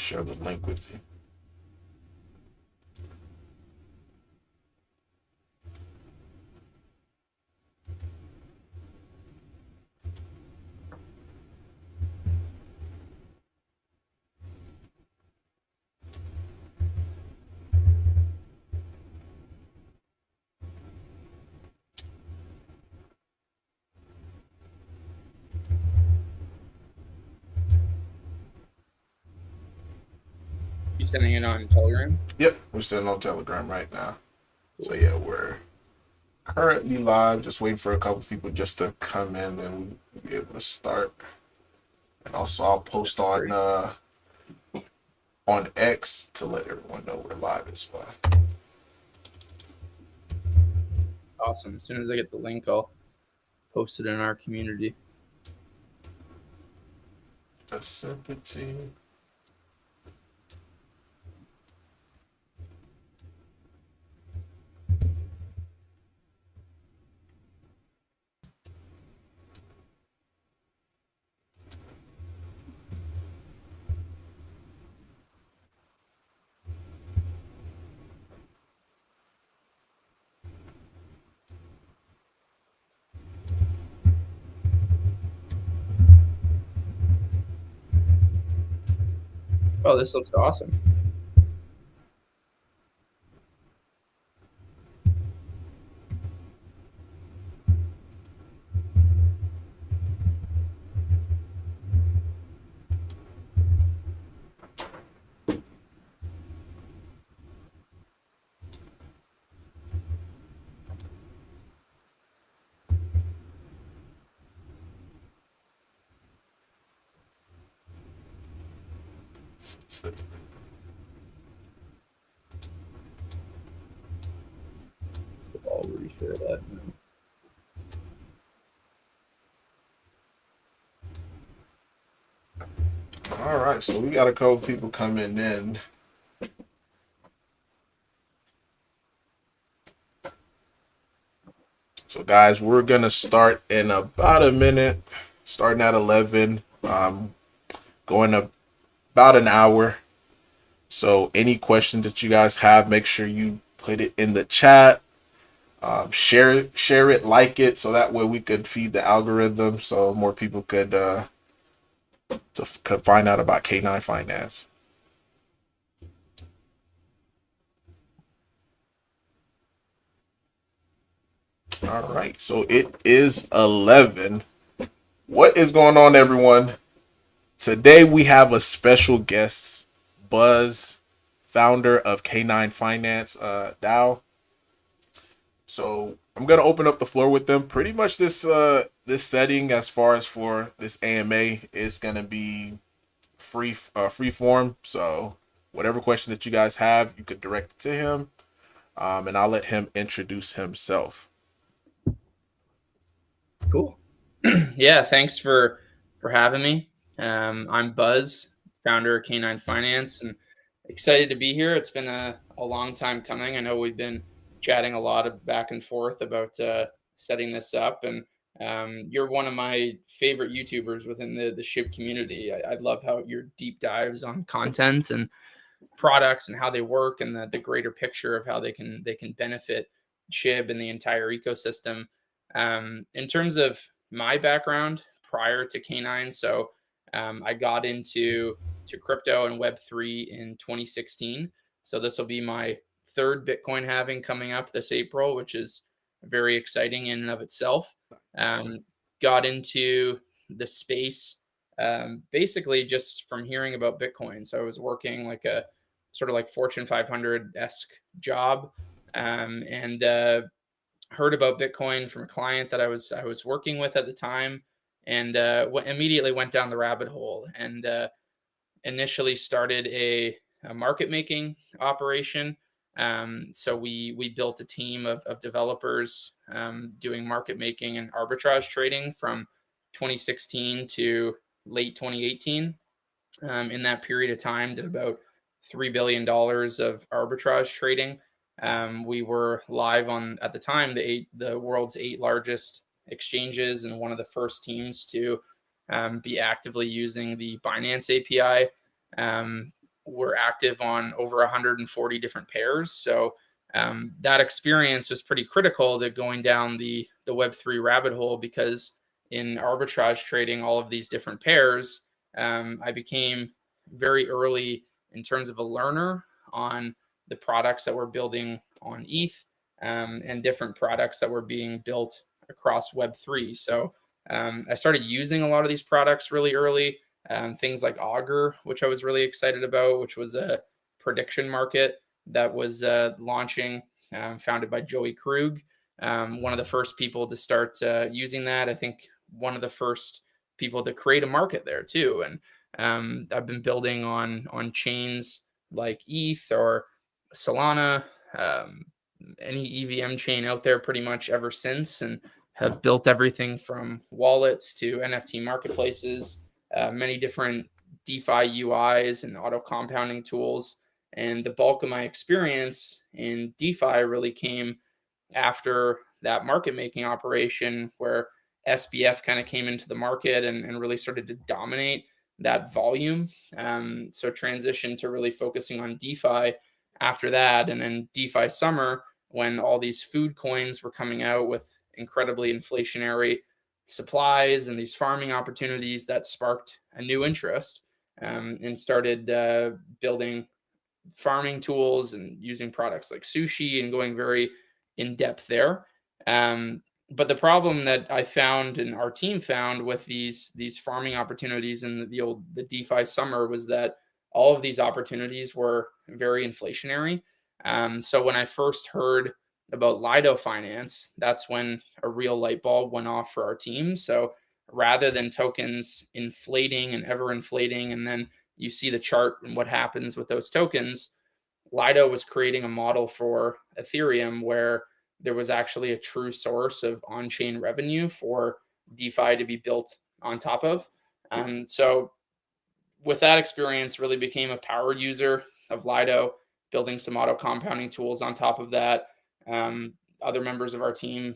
share the link with you. You sending it on Telegram? Yep, we're sitting on Telegram right now. So Cool. yeah, we're currently live. Just waiting for a couple people just to come in, then we'll be able to start. And also, I'll post Sounds great. on X to let everyone know we're live as well. Awesome. As soon as I get the link, I'll post it in our community. Just sent it to you. Oh, this looks awesome. I'll reshare that now. All right, so we got a couple people coming in. So guys, we're gonna start in about a minute, starting at 11, going about an hour. So any questions that you guys have, make sure you put it in the chat. Share it, like it, so that way we could feed the algorithm, so more people could find out about K9 Finance. All right, so it is 11. What is going on, everyone? Today we have a special guest, Buzz, founder of K9 Finance DAO. So I'm gonna open up the floor with them. Pretty much this setting, as far as for this AMA, is gonna be free form. So whatever question that you guys have, you could direct it to him, and I'll let him introduce himself. Cool. Yeah, thanks for having me. I'm Buzz, founder of Canine Finance, and excited to be here. It's been a long time coming. I know we've been chatting a lot of back and forth about setting this up, and you're one of my favorite YouTubers within the Shib community. I love how your deep dives on content and products and how they work, and the greater picture of how they can benefit Shib and the entire ecosystem. In terms of my background prior to K9, so I got into crypto and Web3 in 2016. So this will be my third Bitcoin halving coming up this April, which is very exciting in and of itself. Um, got into the space basically just from hearing about Bitcoin. So I was working like a sort of like Fortune 500 esque job, and heard about Bitcoin from a client that I was working with at the time, and immediately went down the rabbit hole, and initially started a market making operation. So we built a team of developers doing market making and arbitrage trading from 2016 to late 2018. In that period of time, did about $3 billion of arbitrage trading. We were live on, at the time, the world's 8 largest exchanges, and one of the first teams to be actively using the Binance API. we're active on over 140 different pairs. So that experience was pretty critical to going down the Web3 rabbit hole, because in arbitrage trading all of these different pairs, I became very early in terms of a learner on the products that we're building on ETH, and different products that were being built across Web3. So I started using a lot of these products really early. Things like Augur, which I was really excited about, which was a prediction market that was launching, founded by Joey Krug. One of the first people to start using that. I think one of the first people to create a market there too. And I've been building on chains like ETH or Solana, any EVM chain out there pretty much ever since, and have built everything from wallets to NFT marketplaces, many different DeFi UIs and auto compounding tools. And the bulk of my experience in DeFi really came after that market making operation, where SBF kind of came into the market and really started to dominate that volume. So transition to really focusing on DeFi after that. And then DeFi summer, when all these food coins were coming out with incredibly inflationary supplies and these farming opportunities, that sparked a new interest, and started building farming tools and using products like sushi and going very in depth there. But the problem that I found and our team found with these farming opportunities in the DeFi summer was that all of these opportunities were very inflationary. So when I first heard about Lido Finance, that's when a real light bulb went off for our team. So rather than tokens inflating and ever inflating, and then you see the chart and what happens with those tokens, Lido was creating a model for Ethereum where there was actually a true source of on-chain revenue for DeFi to be built on top of. So with that experience, really became a power user of Lido, building some auto compounding tools on top of that. Other members of our team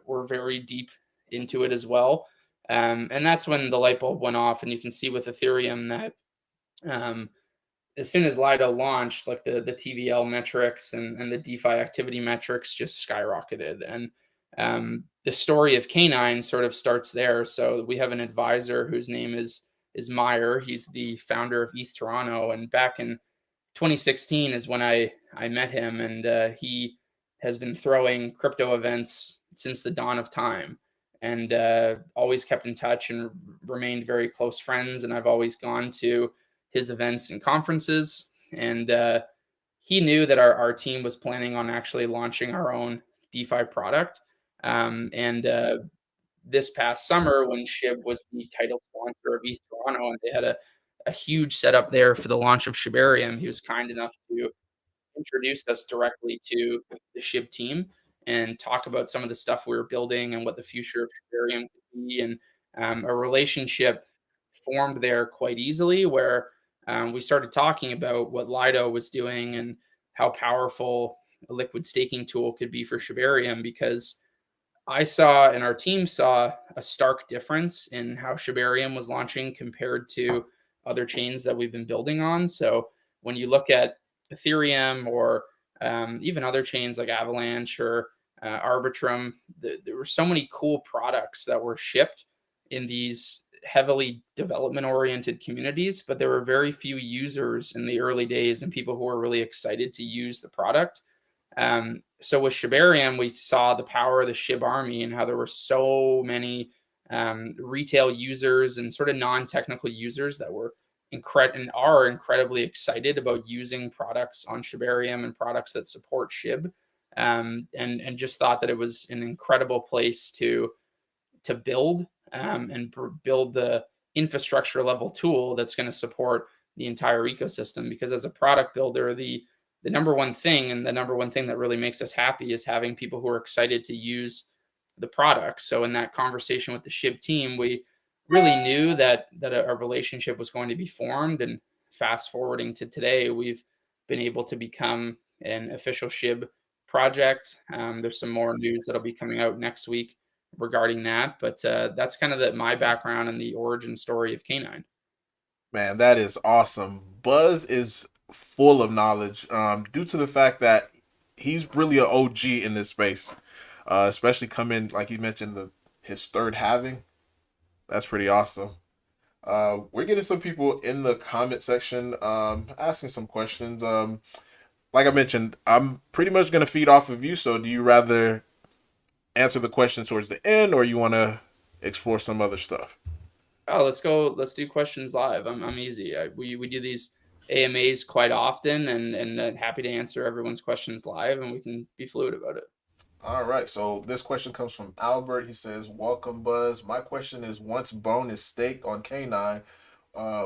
were very deep into it as well. And that's when the light bulb went off. And you can see with Ethereum that as soon as Lido launched, like the TVL metrics and the DeFi activity metrics just skyrocketed. And the story of K9 sort of starts there. So we have an advisor whose name is Meyer. He's the founder of ETH Toronto, and back in 2016 is when I met him, and he has been throwing crypto events since the dawn of time, and always kept in touch and remained very close friends. And I've always gone to his events and conferences, and he knew that our team was planning on actually launching our own DeFi product. And this past summer, when Shib was the title sponsor of ETH Toronto, and they had a huge setup there for the launch of Shibarium, he was kind enough to introduce us directly to the Shib team and talk about some of the stuff we were building and what the future of Shibarium could be. And a relationship formed there quite easily, where we started talking about what Lido was doing and how powerful a liquid staking tool could be for Shibarium, because I saw and our team saw a stark difference in how Shibarium was launching compared to other chains that we've been building on. So when you look at Ethereum or even other chains like Avalanche or Arbitrum, there were so many cool products that were shipped in these heavily development oriented communities, but there were very few users in the early days and people who were really excited to use the product. So with Shibarium, we saw the power of the Shib army and how there were so many retail users and sort of non-technical users that were and are incredibly excited about using products on Shibarium and products that support Shib, and just thought that it was an incredible place to build and build the infrastructure level tool that's going to support the entire ecosystem. Because as a product builder, the number one thing and the number one thing that really makes us happy is having people who are excited to use the product. So in that conversation with the Shib team, we really knew that a relationship was going to be formed. And fast forwarding to today, we've been able to become an official Shib project. There's some more news that'll be coming out next week regarding that, but that's kind of my background and the origin story of K9. Man, that is awesome. Buzz is full of knowledge, due to the fact that he's really an OG in this space, especially coming like you mentioned his third halving. That's pretty awesome. We're getting some people in the comment section asking some questions. Like I mentioned, I'm pretty much gonna feed off of you. So, do you rather answer the question towards the end, or you want to explore some other stuff? Oh, let's go. Let's do questions live. I'm easy. We do these AMAs quite often, and happy to answer everyone's questions live, and we can be fluid about it. All right. So this question comes from Albert. He says, "Welcome, Buzz. My question is: once bone is staked on K9,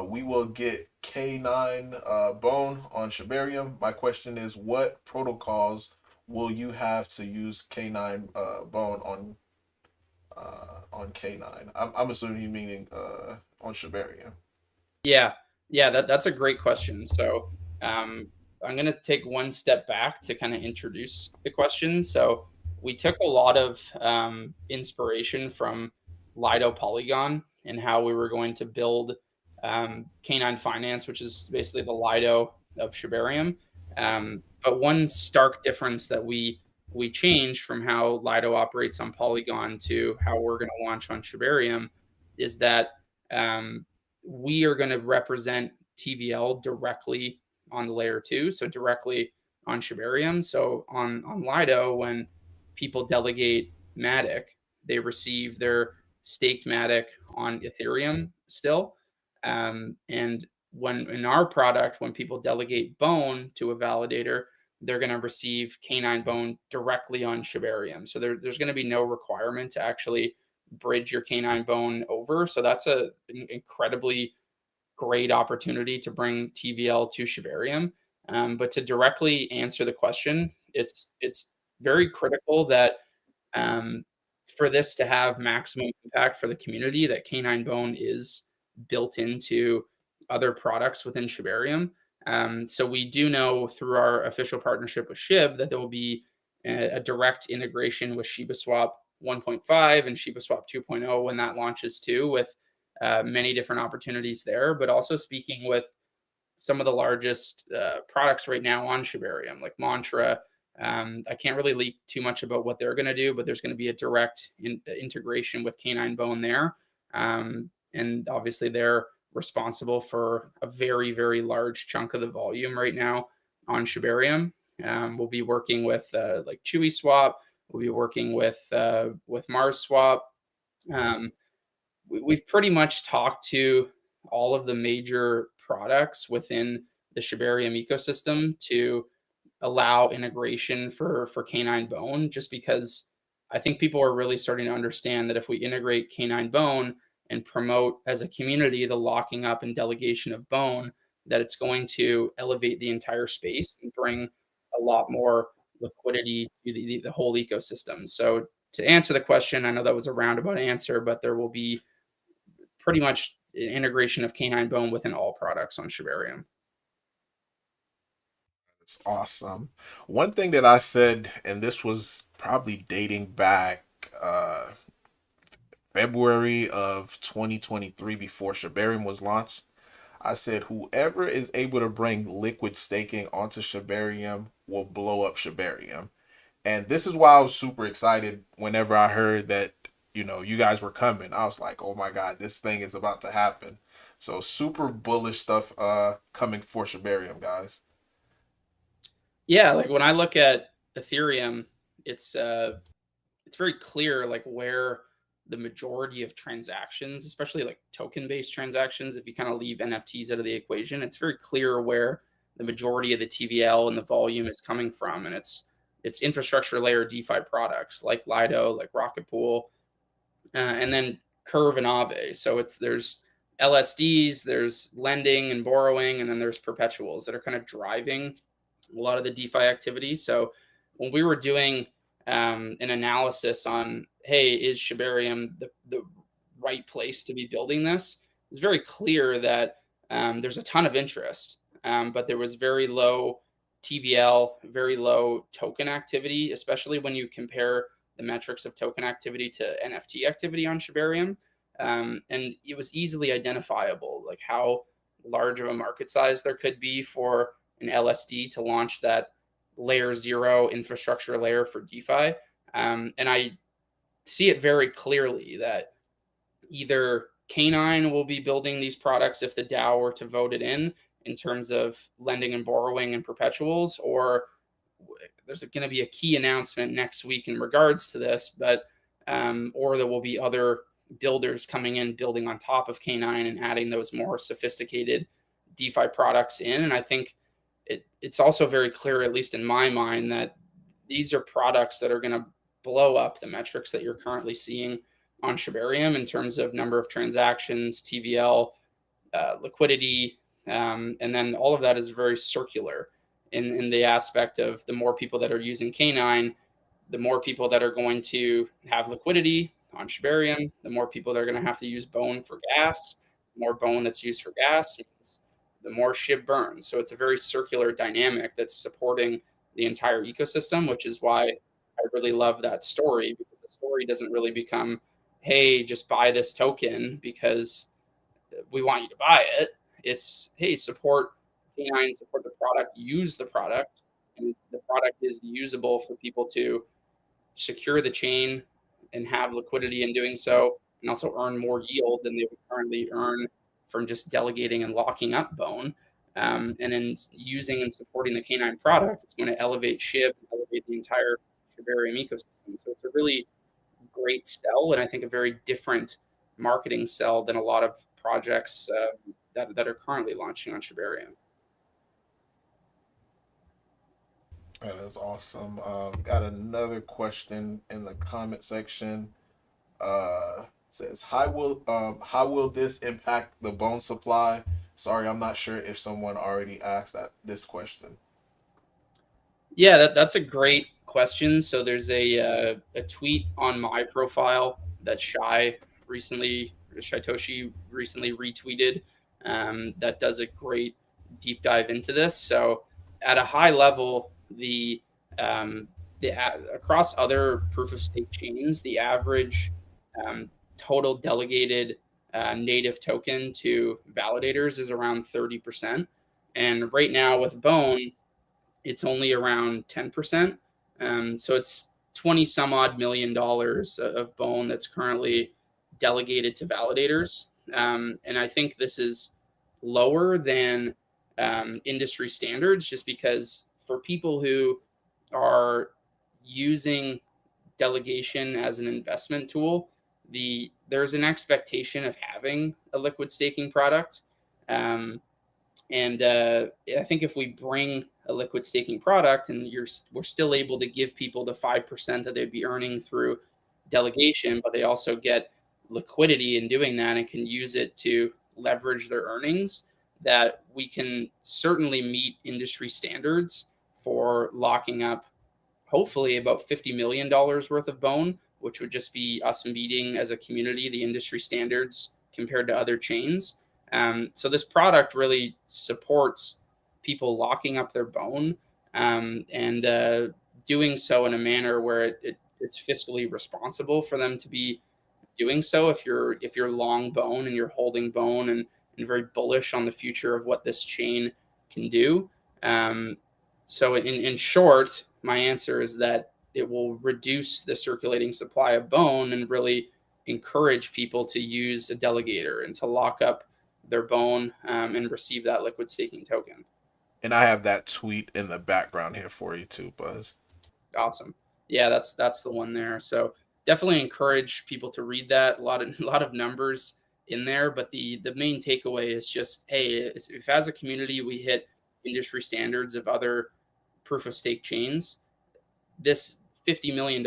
we will get K9 bone on Shibarium. My question is, what protocols will you have to use K9 bone on K9? I'm assuming he meaning on Shibarium. Yeah, yeah, that's a great question. So, um, I'm gonna take one step back to kind of introduce the question. So, we took a lot of inspiration from Lido Polygon and how we were going to build Canine Finance, which is basically the Lido of Shibarium. But one stark difference that we changed from how Lido operates on Polygon to how we're going to launch on Shibarium is that um, we are going to represent TVL directly on the layer two, so directly on Shibarium. So on Lido, when people delegate Matic, they receive their staked Matic on Ethereum still. And when in our product, when people delegate Bone to a validator, they're going to receive Canine Bone directly on Shibarium. So there's going to be no requirement to actually bridge your Canine Bone over. So that's a incredibly great opportunity to bring TVL to Shibarium. But to directly answer the question, it's very critical that um, for this to have maximum impact for the community, that Canine Bone is built into other products within Shibarium. So we do know through our official partnership with Shib that there will be a direct integration with ShibaSwap 1.5 and ShibaSwap 2.0 when that launches too, with many different opportunities there. But also speaking with some of the largest products right now on Shibarium, like Mantra. I can't really leak too much about what they're going to do, but there's going to be a direct integration with Canine Bone there. And obviously, they're responsible for a very, very large chunk of the volume right now on Shibarium. We'll be working with like Chewy Swap. We'll be working with Mars Swap. Um, we've pretty much talked to all of the major products within the Shibarium ecosystem to allow integration for canine bone, just because I think people are really starting to understand that if we integrate canine bone and promote as a community the locking up and delegation of bone, that it's going to elevate the entire space and bring a lot more liquidity to the whole ecosystem. So to answer the question, I know that was a roundabout answer, but there will be pretty much integration of canine bone within all products on Shibarium. It's awesome. One thing that I said, and this was probably dating back February of 2023 before Shibarium was launched. I said whoever is able to bring liquid staking onto Shibarium will blow up Shibarium. And this is why I was super excited whenever I heard that, you guys were coming. I was like, oh my God, this thing is about to happen. So super bullish stuff coming for Shibarium, guys. Yeah, like when I look at Ethereum, it's uh it's very clear like where the majority of transactions, especially like token based transactions, if you kind of leave NFTs out of the equation, it's very clear where the majority of the TVL and the volume is coming from, and it's infrastructure layer DeFi products like Lido, like Rocket Pool, and then Curve and Aave. So there's LSDs, there's lending and borrowing, and then there's perpetuals that are kind of driving a lot of the DeFi activity. So when we were doing an analysis on, hey, is Shibarium the right place to be building this? It's very clear that there's a ton of interest, but there was very low TVL, very low token activity, especially when you compare the metrics of token activity to NFT activity on Shibarium. And it was easily identifiable, like how large of a market size there could be for an LSD to launch that layer zero infrastructure layer for DeFi. And I see it very clearly that either Canine will be building these products if the DAO were to vote it in terms of lending and borrowing and perpetuals, or there's going to be a key announcement next week in regards to this, but or there will be other builders coming in building on top of Canine and adding those more sophisticated DeFi products in. And I think it's also very clear, at least in my mind, that these are products that are going to blow up the metrics that you're currently seeing on Shibarium in terms of number of transactions, TVL, liquidity, and then all of that is very circular in the aspect of the more people that are using Canine, the more people that are going to have liquidity on Shibarium, the more people that are going to have to use Bone for gas. The more Bone that's used for gas means the more Shib burns. So it's a very circular dynamic that's supporting the entire ecosystem, which is why I really love that story, because the story doesn't really become, hey, just buy this token because we want you to buy it. It's, hey, support Canine, support the product, use the product, and the product is usable for people to secure the chain and have liquidity in doing so, and also earn more yield than they would currently earn from just delegating and locking up Bone. And in using and supporting the Canine product, it's going to elevate Shib and elevate the entire Shibarium ecosystem. So it's a really great sell, and I think a very different marketing sell than a lot of projects that are currently launching on Shibarium. That is awesome. Got another question in the comment section. Says how will this impact the bone supply? Sorry, I'm not sure if someone already asked this question. Yeah, that's a great question. So there's a tweet on my profile that Shitoshi recently retweeted, that does a great deep dive into this. So at a high level, across other proof of stake chains, the average total delegated native token to validators is around 30%. And right now with Bone, it's only around 10%. So it's 20 some odd $1 million of Bone that's currently delegated to validators. And I think this is lower than industry standards, just because for people who are using delegation as an investment tool, there's an expectation of having a liquid staking product. And I think if we bring a liquid staking product and we're still able to give people the 5% that they'd be earning through delegation, but they also get liquidity in doing that and can use it to leverage their earnings, that we can certainly meet industry standards for locking up hopefully about $50 million worth of Bone, which would just be us meeting as a community the industry standards compared to other chains. So this product really supports people locking up their Bone, and doing so in a manner where it's fiscally responsible for them to be doing so. If you're long Bone and you're holding Bone and very bullish on the future of what this chain can do. So in short, my answer is that it will reduce the circulating supply of Bone and really encourage people to use a delegator and to lock up their Bone, and receive that liquid staking token. And I have that tweet in the background here for you too, Buzz. Awesome. Yeah, that's the one there. So definitely encourage people to read that. A lot of numbers in there, but the main takeaway is just, hey, if as a community we hit industry standards of other proof of stake chains, this $50 million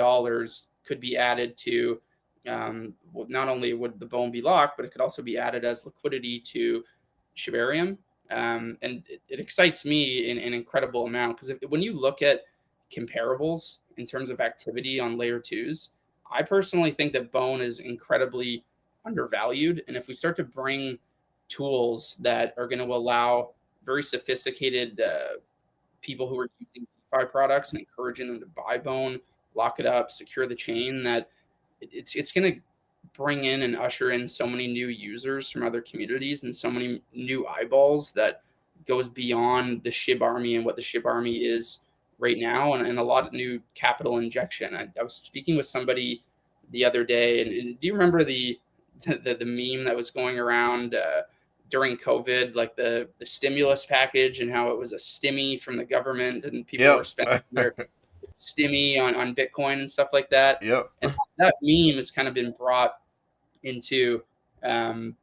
could be added to, not only would the Bone be locked, but it could also be added as liquidity to Shibarium. And it excites me in an incredible amount, because when you look at comparables in terms of activity on layer twos, I personally think that Bone is incredibly undervalued. And if we start to bring tools that are going to allow very sophisticated people who are using DeFi products and encouraging them to buy Bone, lock it up, secure the chain, that it's going to bring in and usher in so many new users from other communities and so many new eyeballs that goes beyond the Shib Army and what the Shib Army is right now, and a lot of new capital injection. I was speaking with somebody the other day, and do you remember the meme that was going around during COVID, like the stimulus package and how it was a stimmy from the government and people were Yep. spending their stimmy on Bitcoin and stuff like that. Yep. And that meme has kind of been brought into um,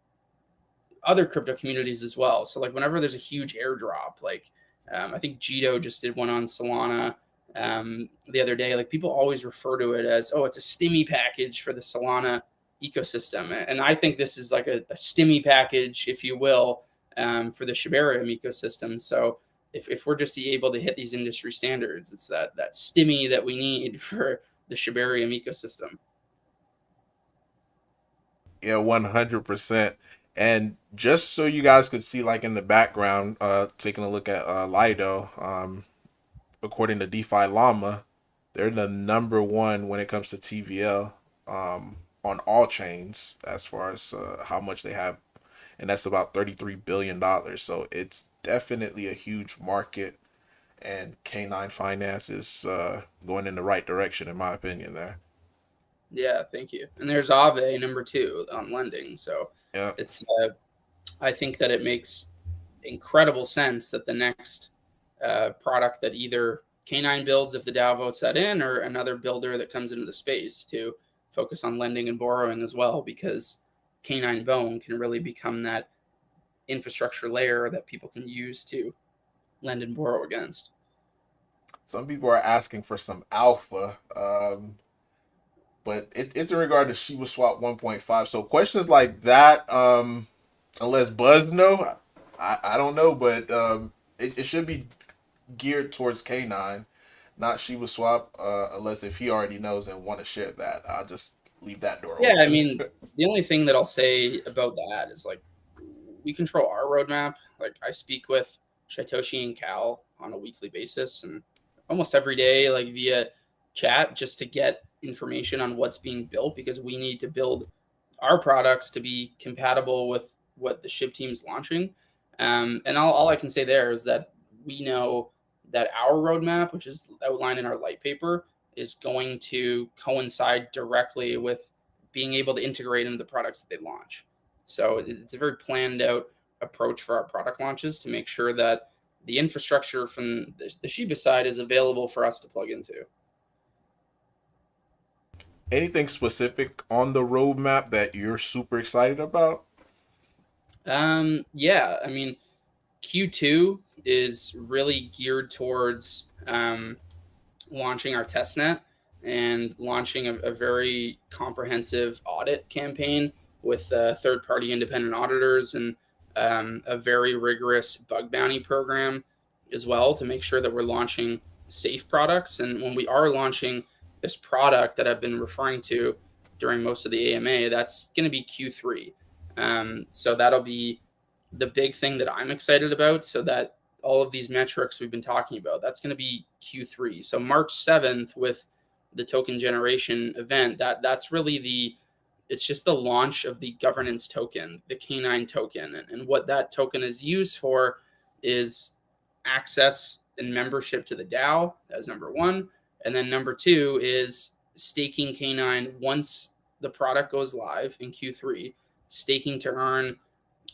other crypto communities as well. So like whenever there's a huge airdrop, like I think Jito just did one on Solana the other day. Like people always refer to it as, oh, it's a stimmy package for the Solana ecosystem, and I think this is like a stimmy package, if you will, for the Shibarium ecosystem. So if we're just able to hit these industry standards, it's that stimmy that we need for the Shibarium ecosystem. Yeah, 100%. And just so you guys could see, like in the background, taking a look at Lido, according to DeFi Llama, they're the number one when it comes to TVL on all chains as far as how much they have, and that's about $33 billion. So it's definitely a huge market, and K9 Finance is going in the right direction, in my opinion. There, Yeah, thank you. And there's Aave number two on lending. So yeah. it's I think that it makes incredible sense that the next product that either K9 builds, if the DAO votes that in, or another builder that comes into the space to focus on lending and borrowing as well, because K9 Bone can really become that infrastructure layer that people can use to lend and borrow against. Some people are asking for some alpha, but it's in regard to Shiba Swap 1.5. So questions like that, unless Buzz know, I don't know, but it should be geared towards K9, not Shiba Swap, unless if he already knows and want to share that. I'll just leave that door Yeah, I open. mean, the only thing that I'll say about that is like we control our roadmap. Like I speak with Shytoshi and Cal on a weekly basis and almost every day, like via chat, just to get information on what's being built, because we need to build our products to be compatible with what the Shib team's launching. And all I can say there is that we know that our roadmap, which is outlined in our light paper, is going to coincide directly with being able to integrate into the products that they launch. So it's a very planned out approach for our product launches to make sure that the infrastructure from the Shiba side is available for us to plug into. Anything specific on the roadmap that you're super excited about? Yeah, I mean, Q2 is really geared towards launching our testnet and launching a very comprehensive audit campaign with third-party independent auditors and a very rigorous bug bounty program as well, to make sure that we're launching safe products. And when we are launching this product that I've been referring to during most of the AMA, that's going to be Q3. So that'll be the big thing that I'm excited about, so that all of these metrics we've been talking about, that's going to be Q3. So March 7th with the token generation event, that's really it's just the launch of the governance token, the K9 token. And what that token is used for is access and membership to the DAO as number one. And then number two is staking K9 once the product goes live in Q3, staking to earn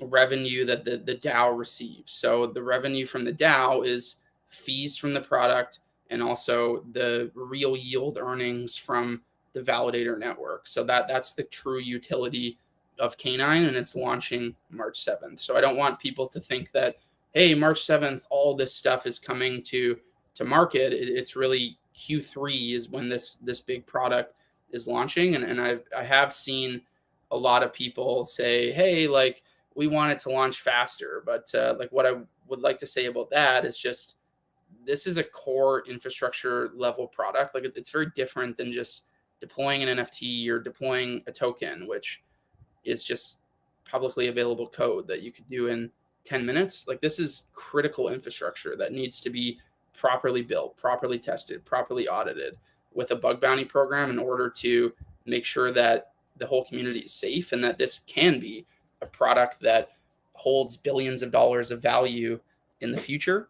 revenue that the DAO receives. So the revenue from the DAO is fees from the product and also the real yield earnings from the validator network. So that's the true utility of K9, and it's launching March 7th. So I don't want people to think that, hey, March 7th, all this stuff is coming to market. It's really Q3 is when this big product is launching. And I have seen a lot of people say, hey, like, we want it to launch faster. But like what I would like to say about that is just, this is a core infrastructure level product. Like it's very different than just deploying an NFT or deploying a token, which is just publicly available code that you could do in 10 minutes. Like this is critical infrastructure that needs to be properly built, properly tested, properly audited with a bug bounty program in order to make sure that the whole community is safe and that this can be a product that holds billions of dollars of value in the future.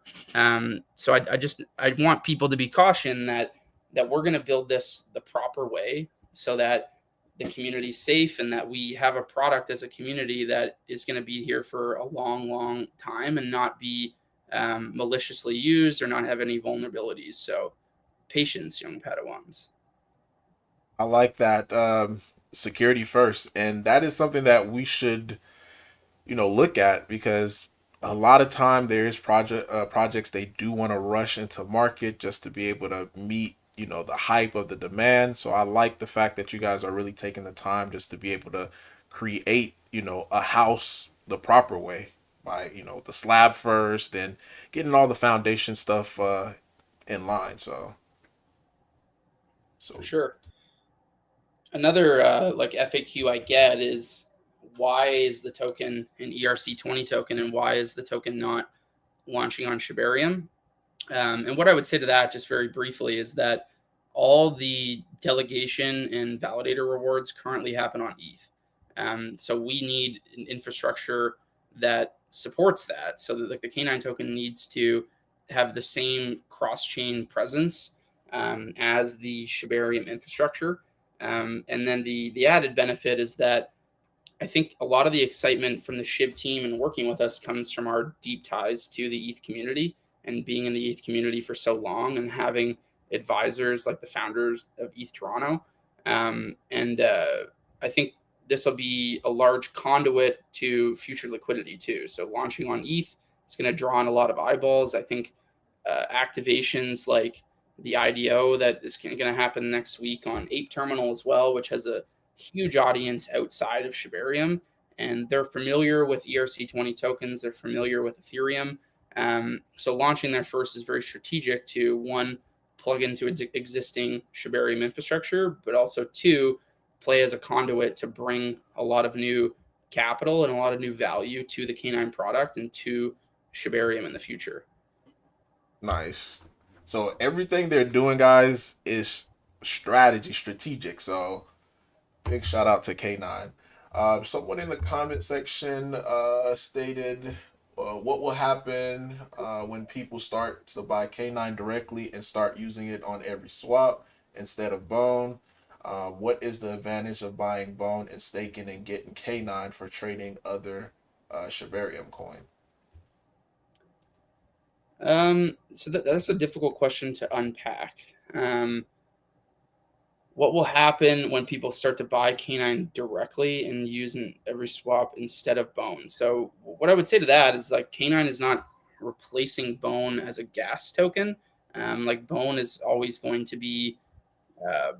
So I want people to be cautioned that we're going to build this the proper way so that the community's safe and that we have a product as a community that is going to be here for a long, long time and not be maliciously used or not have any vulnerabilities. So patience, young Padawans. I like that, security first, and that is something that we should, look at, because a lot of time there's projects they do want to rush into market just to be able to meet, the hype of the demand. So I like the fact that you guys are really taking the time just to be able to create, a house the proper way by, the slab first and getting all the foundation stuff in line. So For so sure. Another like FAQ I get is why is the token an ERC20 token and why is the token not launching on Shibarium? And what I would say to that, just very briefly, is that all the delegation and validator rewards currently happen on ETH. So we need an infrastructure that supports that. So that like the K9 token needs to have the same cross-chain presence as the Shibarium infrastructure. And then the added benefit is that I think a lot of the excitement from the Shib team and working with us comes from our deep ties to the ETH community and being in the ETH community for so long and having advisors like the founders of ETH Toronto. And I think this will be a large conduit to future liquidity too. So launching on ETH, it's going to draw on a lot of eyeballs. I think activations like the IDO that is going to happen next week on Ape Terminal as well, which has a huge audience outside of Shibarium, and they're familiar with ERC20 tokens. They're familiar with Ethereum. So launching there first is very strategic to one, plug into existing Shibarium infrastructure, but also two, play as a conduit to bring a lot of new capital and a lot of new value to the K9 product and to Shibarium in the future. nice. So everything they're doing, guys, is strategic. So big shout out to K9. Someone in the comment section stated, what will happen when people start to buy K9 directly and start using it on every swap instead of Bone? What is the advantage of buying Bone and staking and getting K9 for trading other Shibarium coin? So that's a difficult question to unpack. What will happen when people start to buy Canine directly and use an every swap instead of Bone? So what I would say to that is like Canine is not replacing Bone as a gas token. Like Bone is always going to be uh,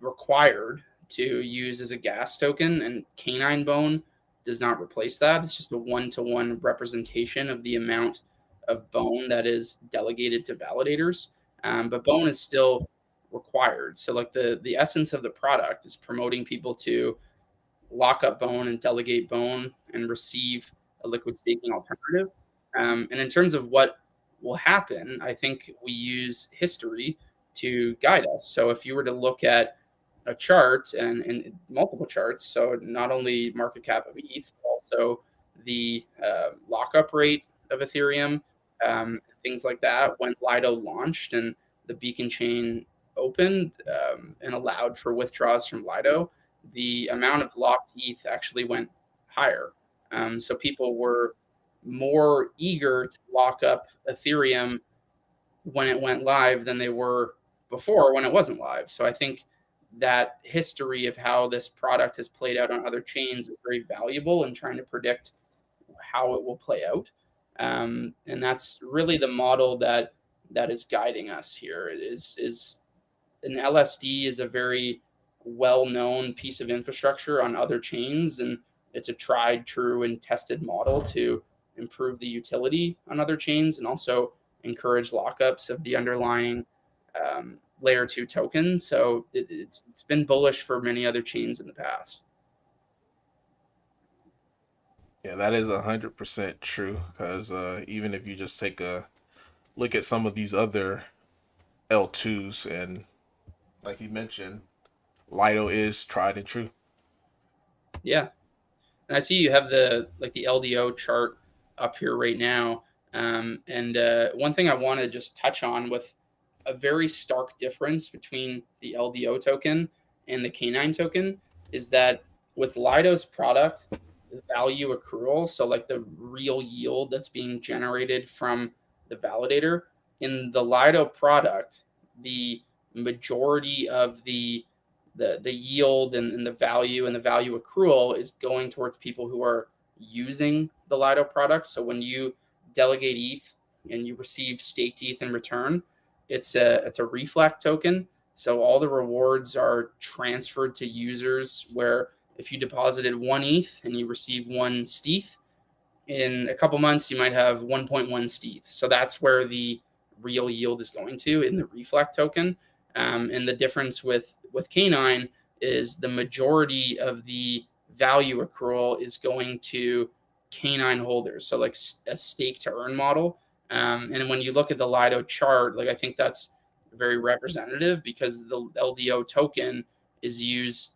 required to use as a gas token, and Canine Bone does not replace that. It's just a one-to-one representation of the amount of bone that is delegated to validators. But bone is still required. So like the essence of the product is promoting people to lock up bone and delegate bone and receive a liquid staking alternative. And in terms of what will happen, I think we use history to guide us. So if you were to look at a chart and multiple charts, so not only market cap of ETH, but also the lockup rate of Ethereum, things like that. When Lido launched and the beacon chain opened and allowed for withdrawals from Lido, the amount of locked ETH actually went higher. So people were more eager to lock up Ethereum when it went live than they were before when it wasn't live. So I think that history of how this product has played out on other chains is very valuable in trying to predict how it will play out. And that's really the model that is guiding us here. Is an LSD is a very well-known piece of infrastructure on other chains, and it's a tried, true, and tested model to improve the utility on other chains and also encourage lockups of the underlying layer two token. So it's been bullish for many other chains in the past. Yeah, that is 100% true. Because even if you just take a look at some of these other L2s, and like you mentioned, Lido is tried and true. Yeah. And I see you have the LDO chart up here right now. And one thing I want to just touch on with a very stark difference between the LDO token and the K9 token is that with Lido's product, the value accrual, so like the real yield that's being generated from the validator, in the Lido product, the majority of the yield and the value accrual is going towards people who are using the Lido product. So when you delegate ETH and you receive staked ETH in return, it's a reflect token. So all the rewards are transferred to users. Where if you deposited one ETH and you receive one stETH, in a couple months you might have 1.1 stETH. So that's where the real yield is going to in the reflect token. And the difference with K9 is the majority of the value accrual is going to K9 holders. So like a stake to earn model. And when you look at the Lido chart, like I think that's very representative because the LDO token is used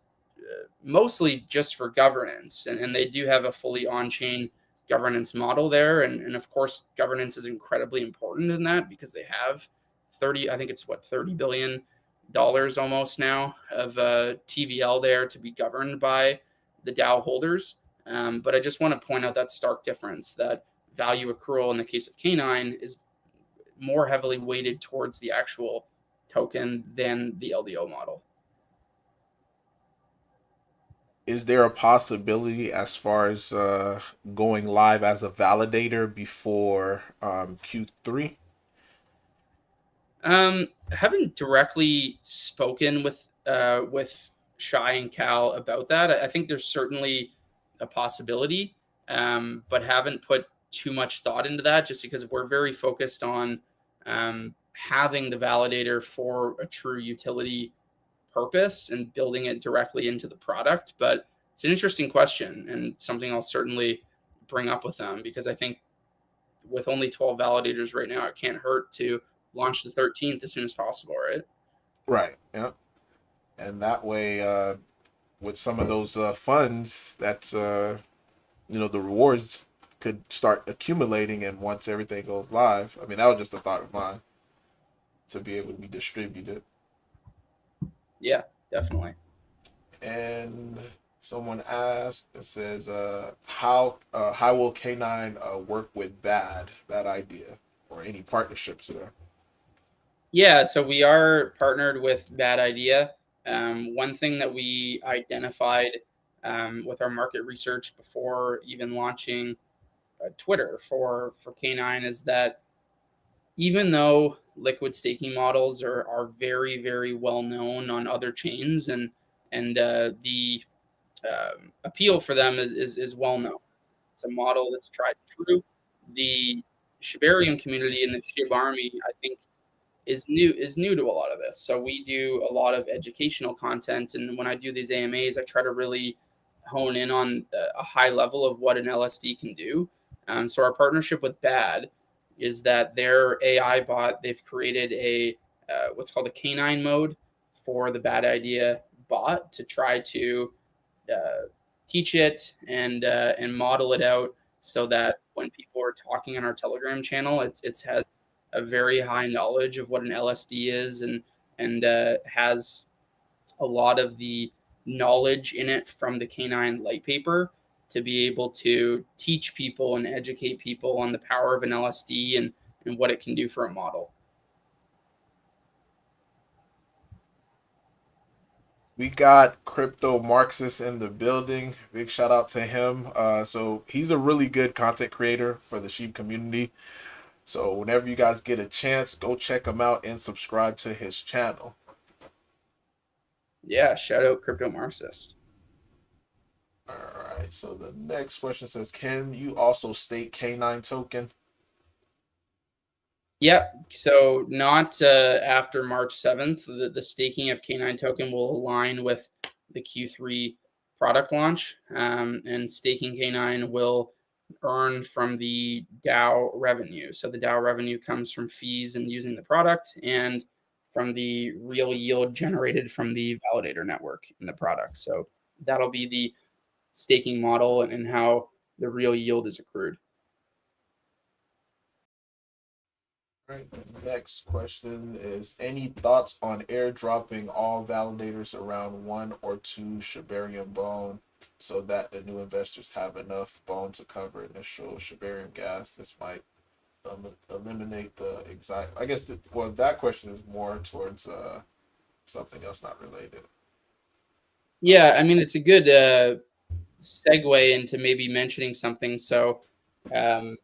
mostly just for governance, and they do have a fully on-chain governance model there. And of course, governance is incredibly important in that because they have 30, I think it's what, $30 billion almost now of TVL there to be governed by the DAO holders. But I just want to point out that stark difference that value accrual in the case of K9 is more heavily weighted towards the actual token than the LDO model. Is there a possibility as far as going live as a validator before Q3? Haven't directly spoken with Shy and Cal about that. I think there's certainly a possibility, but haven't put too much thought into that just because we're very focused on having the validator for a true utility purpose and building it directly into the product. But it's an interesting question and something I'll certainly bring up with them because I think with only 12 validators right now, it can't hurt to launch the 13th as soon as possible, right? Right. Yeah. And that way, with some of those funds, that's the rewards could start accumulating, and once everything goes live, I mean, that was just a thought of mine to be able to be distributed. Yeah, definitely. And someone asked, it says, how will K9 work with bad idea or any partnerships there? Yeah, so we are partnered with Bad Idea. One thing that we identified with our market research before even launching Twitter for K9 is that even though liquid staking models are very very well known on other chains and the appeal for them is well known. It's a model that's tried and true. The Shibarium community and the Shib Army, I think, is new to a lot of this. So we do a lot of educational content, and when I do these AMAs, I try to really hone in on a high level of what an LSD can do. So our partnership with Bad is that their AI bot, they've created a what's called a canine mode for the Bad Idea bot to try to uh, teach it and model it out so that when people are talking on our Telegram channel, it's has a very high knowledge of what an LSD is and has a lot of the knowledge in it from the canine light paper to be able to teach people and educate people on the power of an LSD and what it can do for a model. We got Crypto Marxist in the building. Big shout out to him. So he's a really good content creator for the sheep community. So whenever you guys get a chance, go check him out and subscribe to his channel. Yeah, shout out Crypto Marxist. All right. So the next question says, can you also stake K9 token? Yeah, so not after March 7th. The staking of K9 token will align with the Q3 product launch, and staking K9 will earn from the DAO revenue. So the DAO revenue comes from fees and using the product and from the real yield generated from the validator network in the product. So that'll be the staking model and how the real yield is accrued. Right. Next question is any thoughts on airdropping all validators around 1 or 2 Shibarium bone so that the new investors have enough bone to cover initial Shibarium gas? This might eliminate the exact. I guess that question is more towards something else not related. Yeah, I mean it's a good segue into maybe mentioning something. So um,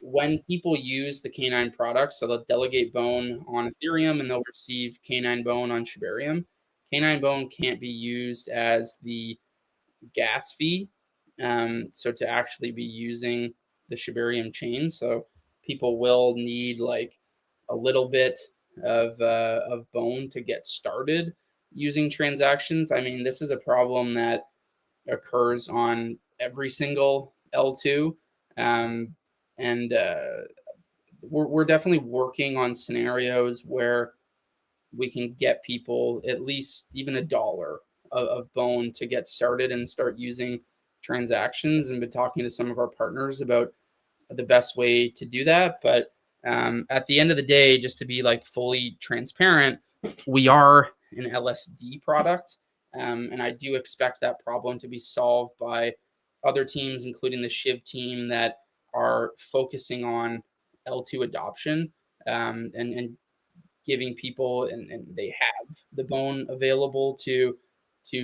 when people use the Canine products, so they'll delegate bone on Ethereum and they'll receive Canine bone on Shibarium. Canine bone can't be used as the gas fee. So to actually be using the Shibarium chain, so people will need like a little bit of bone to get started using transactions. I mean, this is a problem that occurs on every single L2. Um, and we're definitely working on scenarios where we can get people at least even $1 of bone to get started and start using transactions. And been talking to some of our partners about the best way to do that. But at the end of the day, just to be like fully transparent, we are an LSD product. And I do expect that problem to be solved by other teams, including the Shiv team, that are focusing on L2 adoption and giving people, and they have the bone available to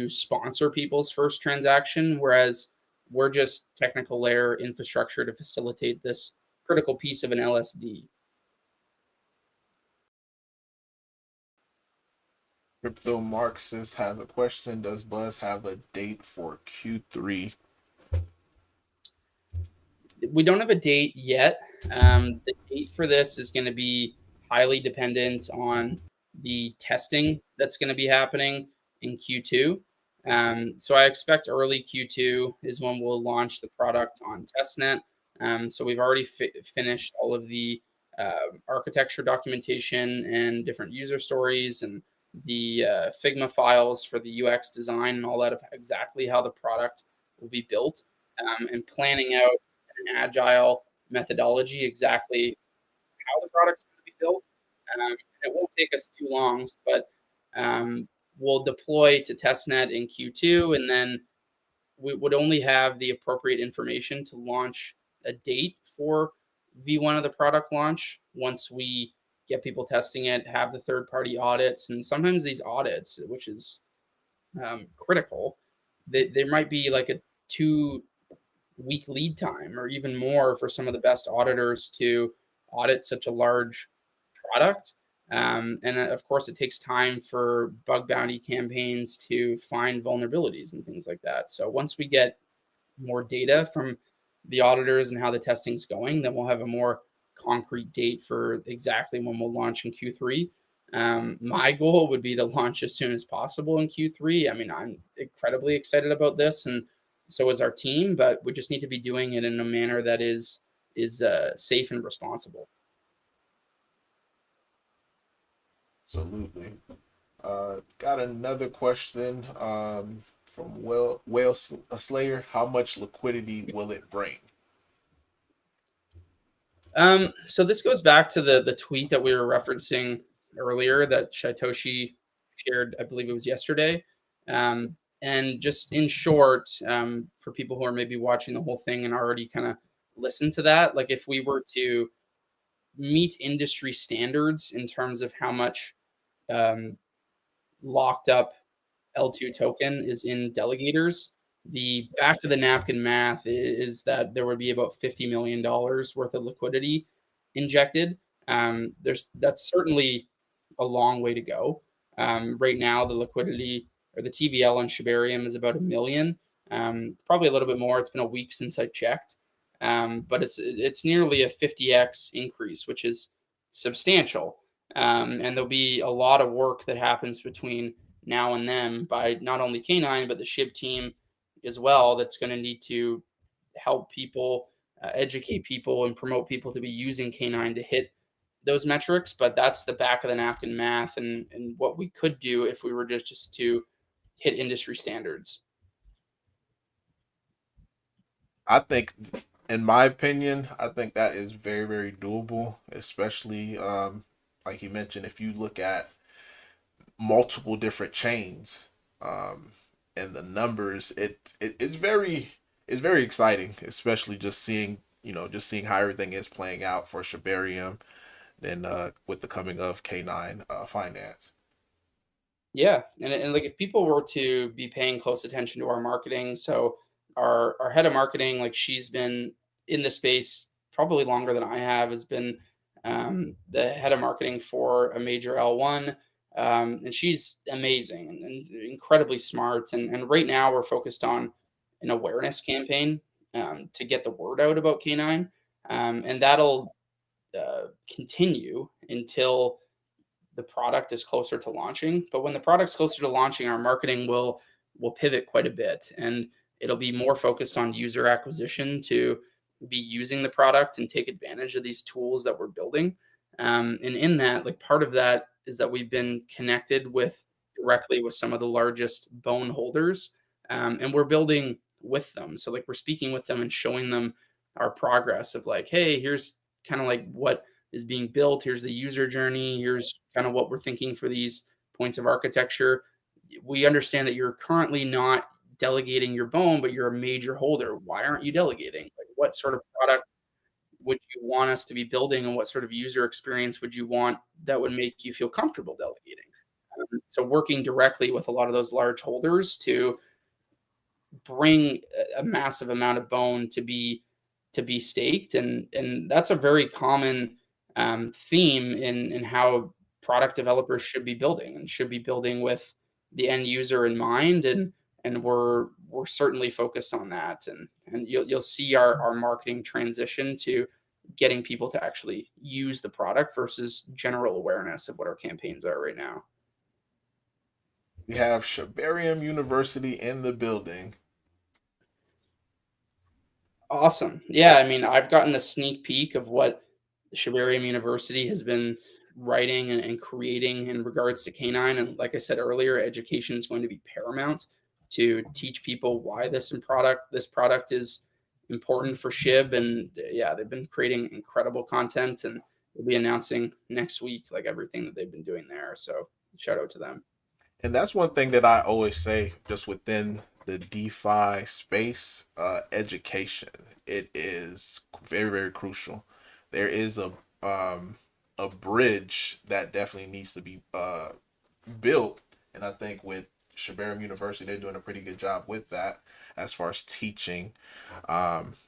sponsor people's first transaction, whereas we're just technical layer infrastructure to facilitate this critical piece of an LSD. Crypto Marxist has a question. Does Buzz have a date for Q3? We don't have a date yet. The date for this is going to be highly dependent on the testing that's going to be happening in Q2. So I expect early Q2 is when we'll launch the product on testnet. So we've already finished all of the architecture documentation and different user stories and the Figma files for the UX design and all that of exactly how the product will be built, and planning out an agile methodology exactly how the product's going to be built. It won't take us too long, but we'll deploy to testnet in Q2, and then we would only have the appropriate information to launch a date for V1 of the product launch once we get people testing it, have the third party audits. And sometimes these audits, which is critical, there might be like a 2 week lead time or even more for some of the best auditors to audit such a large product. And of course, it takes time for bug bounty campaigns to find vulnerabilities and things like that. So once we get more data from the auditors and how the testing's going, then we'll have a more concrete date for exactly when we'll launch in Q3. My goal would be to launch as soon as possible in Q3. I mean, I'm incredibly excited about this, and so is our team. But we just need to be doing it in a manner that is safe and responsible. Absolutely. Got another question from Slayer. How much liquidity will it bring? So this goes back to the tweet that we were referencing earlier that Shitoshi shared, I believe it was yesterday. And just in short, for people who are maybe watching the whole thing and already kind of listen to that, like if we were to meet industry standards in terms of how much um, locked up L2 token is in delegators, the back of the napkin math is that there would be about $50 million worth of liquidity injected. That's certainly a long way to go. Right now, the liquidity or the TVL on Shibarium is about 1 million. Probably a little bit more. It's been a week since I checked, but it's nearly a 50x increase, which is substantial. And there'll be a lot of work that happens between now and then by not only Canine but the Shib team as well. That's going to need to help people, educate people, and promote people to be using Canine to hit those metrics. But that's the back of the napkin math and what we could do if we were just to hit industry standards. I think, in my opinion, I think that is very, very doable, especially like you mentioned, if you look at multiple different chains, um, and the numbers, it's very exciting, especially just seeing just seeing how everything is playing out for Shibarium, then with the coming of K9 finance. Yeah, and like if people were to be paying close attention to our marketing, so our head of marketing, like she's been in the space probably longer than I have, has been the head of marketing for a major L1, and she's amazing and incredibly smart. And right now we're focused on an awareness campaign to get the word out about K9, and that'll continue until the product is closer to launching. But when the product's closer to launching, our marketing will pivot quite a bit, and it'll be more focused on user acquisition to be using the product and take advantage of these tools that we're building. And in that, like part of that is that we've been connected with directly with some of the largest bone holders, and we're building with them. So like we're speaking with them and showing them our progress of like, hey, here's kind of like what is being built. Here's the user journey. Here's kind of what we're thinking for these points of architecture. We understand that you're currently not delegating your bone, but you're a major holder. Why aren't you delegating? Like, what sort of product would you want us to be building, and what sort of user experience would you want that would make you feel comfortable delegating? So, working directly with a lot of those large holders to bring a massive amount of bone to be staked, and that's a very common theme in how product developers should be building and should be building with the end user in mind, and we're certainly focused on that, and you'll see our marketing transition to getting people to actually use the product versus general awareness of what our campaigns are right now. We have Shibarium University in the building. Awesome. Yeah, I mean, I've gotten a sneak peek of what Shibarium University has been writing and creating in regards to canine. And like I said earlier, education is going to be paramount to teach people why this product is important for Shib. And yeah, they've been creating incredible content, and we'll be announcing next week like everything that they've been doing there. So shout out to them. And that's one thing that I always say, just within the DeFi space, education. It is very, very crucial. There is a bridge that definitely needs to be built, and I think with Shibarium University, they're doing a pretty good job with that as far as teaching,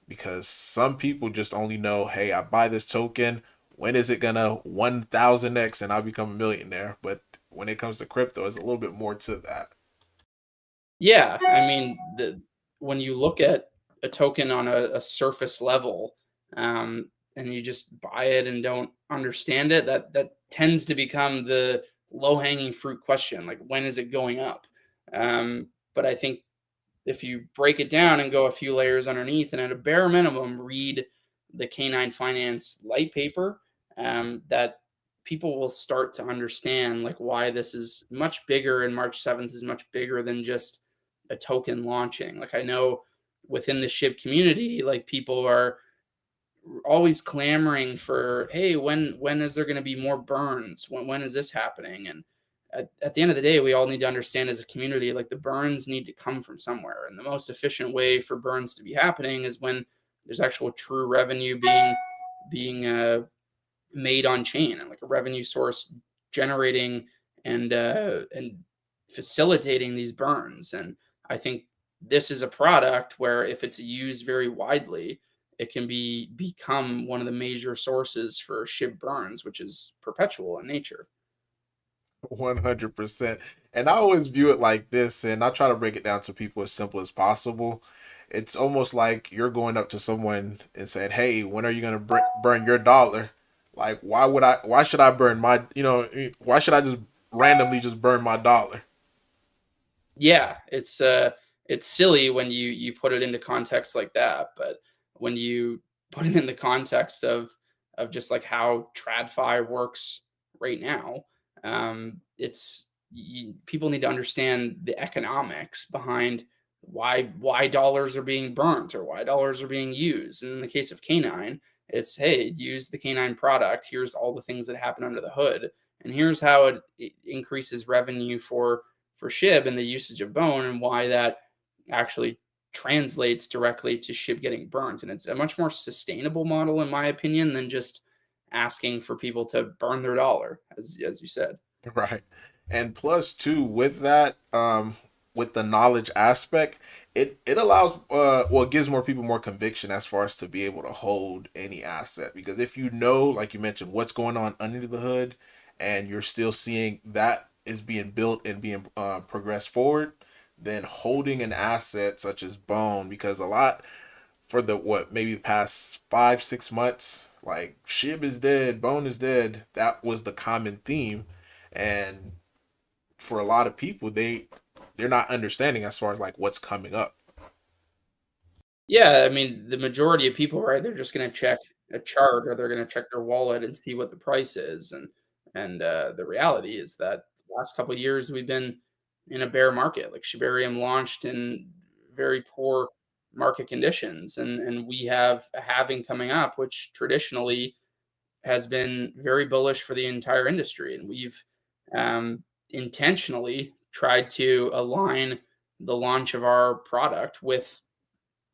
because some people just only know, hey, I buy this token. When is it gonna 1,000x and I'll become a millionaire? But when it comes to crypto, it's a little bit more to that. Yeah, I mean, when you look at a token on a surface level, and you just buy it and don't understand it, that tends to become the low hanging fruit question. Like, when is it going up? But I think if you break it down and go a few layers underneath, and at a bare minimum, read the Canine Finance light paper, that people will start to understand like why this is much bigger, and March 7th is much bigger than just a token launching. Like I know within the SHIB community, like people are always clamoring for, hey, when is there going to be more burns? When is this happening? And at the end of the day, we all need to understand as a community, like the burns need to come from somewhere, and the most efficient way for burns to be happening is when there's actual true revenue being made on chain, and like a revenue source generating and facilitating these burns. And I think this is a product where if it's used very widely, it can become one of the major sources for SHIB burns, which is perpetual in nature. 100%. And I always view it like this, and I try to break it down to people as simple as possible. It's almost like you're going up to someone and saying, "Hey, when are you gonna burn your dollar?" Like, why would I? Why should I burn my? Why should I just randomly just burn my dollar? Yeah, it's silly when you put it into context like that, but when you put it in the context of just like how TradFi works right now, people need to understand the economics behind why dollars are being burnt or why dollars are being used. And in the case of Canine, it's, hey, use the Canine product. Here's all the things that happen under the hood, and here's how it increases revenue for Shib and the usage of bone, and why that actually translates directly to Shib getting burnt. And it's a much more sustainable model, in my opinion, than just asking for people to burn their dollar, as you said. Right. And plus too, with that, with the knowledge aspect, it allows well, it gives more people more conviction as far as to be able to hold any asset. Because if you know, like you mentioned, what's going on under the hood, and you're still seeing that is being built and being progressed forward, then holding an asset such as bone, because a lot for the what maybe the past 5 6 months, like Shib is dead, bone is dead, that was the common theme. And for a lot of people, they're not understanding as far as like what's coming up. Yeah, I mean, the majority of people, right, they're just gonna check a chart or they're gonna check their wallet and see what the price is. And the reality is that the last couple of years we've been in a bear market. Like Shibarium launched in very poor market conditions, and we have a halving coming up, which traditionally has been very bullish for the entire industry. And we've intentionally tried to align the launch of our product with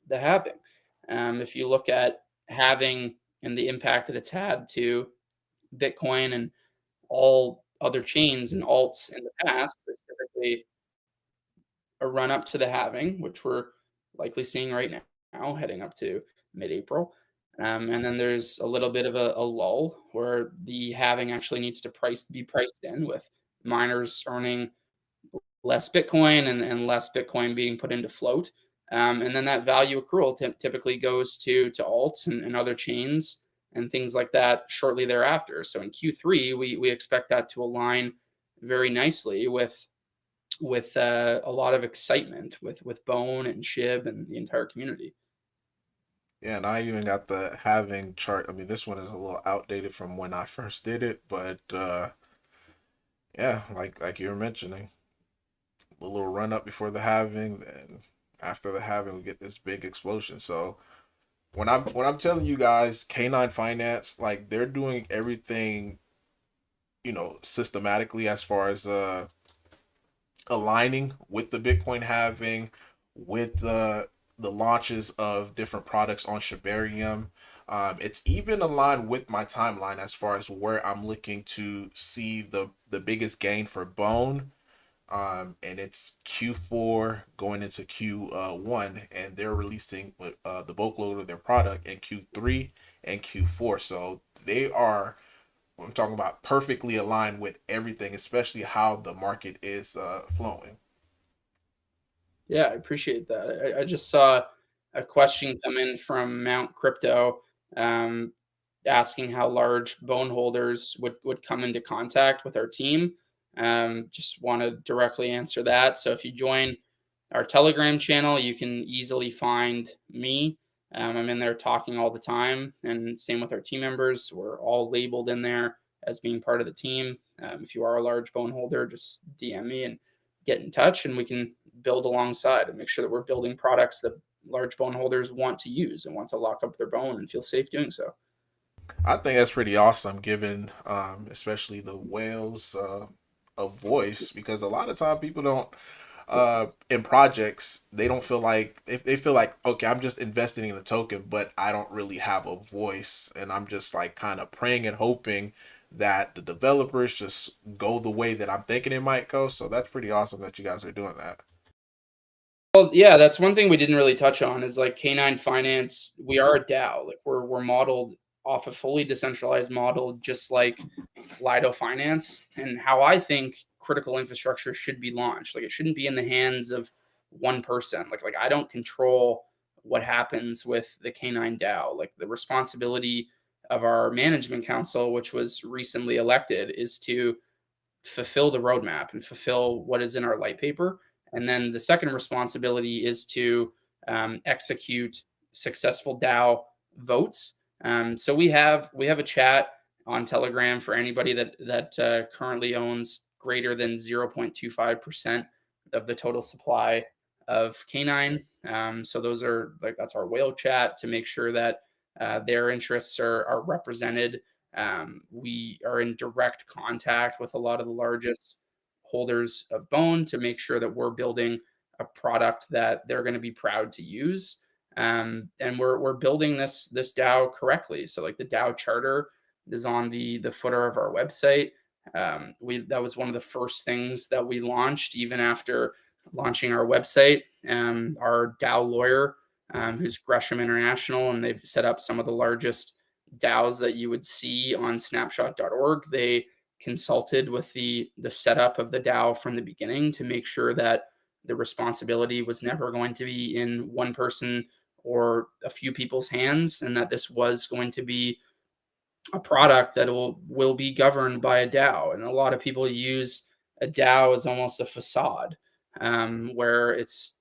the halving. If you look at halving and the impact that it's had to Bitcoin and all other chains and alts in the past, there's typically a run up to the halving, which we're likely seeing right now, heading up to mid-April. And then there's a little bit of a lull where the halving actually needs to be priced in, with miners earning less Bitcoin and less Bitcoin being put into float. And then that value accrual typically goes to alts and other chains and things like that shortly thereafter. So in Q3, we expect that to align very nicely with a lot of excitement with Bone and Shib and the entire community. Yeah, and I even got the halving chart. I mean, this one is a little outdated from when I first did it, but yeah, like you were mentioning, a little run up before the halving, then after the halving, we get this big explosion. So when I'm telling you guys, Canine Finance, like they're doing everything, systematically as far as aligning with the Bitcoin halving, with the launches of different products on Shibarium. It's even aligned with my timeline as far as where I'm looking to see the biggest gain for Bone. And it's Q4 going into Q1, and they're releasing the bulk load of their product in Q3 and Q4. So they are, I'm talking about, perfectly aligned with everything, especially how the market is flowing. Yeah, I appreciate that. I just saw a question come in from Mount Crypto, um, asking how large bone holders would come into contact with our team. Just want to directly answer that. So if you join our Telegram channel, you can easily find me. I'm in there talking all the time, and same with our team members. We're all labeled in there as being part of the team. If you are a large bone holder, just DM me and get in touch, and we can build alongside and make sure that we're building products that large bone holders want to use and want to lock up their bone and feel safe doing so. I think that's pretty awesome, given especially the whales a voice, because a lot of time people don't in projects, they don't feel like, if they feel like, okay, I'm just investing in the token, but I don't really have a voice, and I'm just like kind of praying and hoping that the developers just go the way that I'm thinking it might go. So that's pretty awesome that you guys are doing that. Well, yeah, that's one thing we didn't really touch on is like Canine Finance. We are a DAO. Like we're modeled off a fully decentralized model, just like Lido Finance, and how I think critical infrastructure should be launched. Like it shouldn't be in the hands of one person. Like I don't control what happens with the Canine DAO. Like the responsibility of our management council, which was recently elected, is to fulfill the roadmap and fulfill what is in our light paper. And then the second responsibility is to execute successful DAO votes. So we have a chat on Telegram for anybody that currently owns greater than 0.25% of the total supply of Canine. So those are like that's our whale chat to make sure that their interests are represented. We are in direct contact with a lot of the largest holders of bone to make sure that we're building a product that they're going to be proud to use. And we're building this DAO correctly. So like the DAO charter is on the footer of our website. We that was one of the first things that we launched even after launching our website. Our DAO lawyer, who's Gresham International, and they've set up some of the largest DAOs that you would see on snapshot.org. They consulted with the setup of the DAO from the beginning to make sure that the responsibility was never going to be in one person or a few people's hands, and that this was going to be a product that will be governed by a DAO. And a lot of people use a DAO as almost a facade, where it's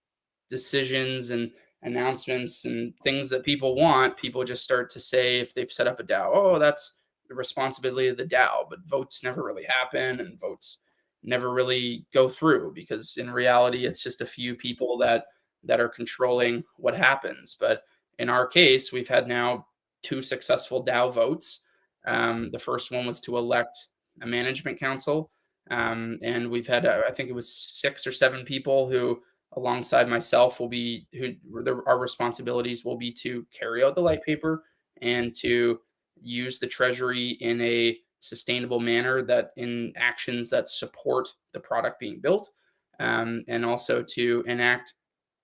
decisions and announcements and things that people want. People just start to say if they've set up a DAO, oh, that's the responsibility of the DAO. But votes never really happen, and votes never really go through because in reality, it's just a few people that are controlling what happens. But in our case, we've had now two successful DAO votes. The first one was to elect a management council. And we've had, I think it was 6 or 7 people who, alongside myself, our responsibilities will be to carry out the light paper and to use the treasury in a sustainable manner that in actions that support the product being built, and also to enact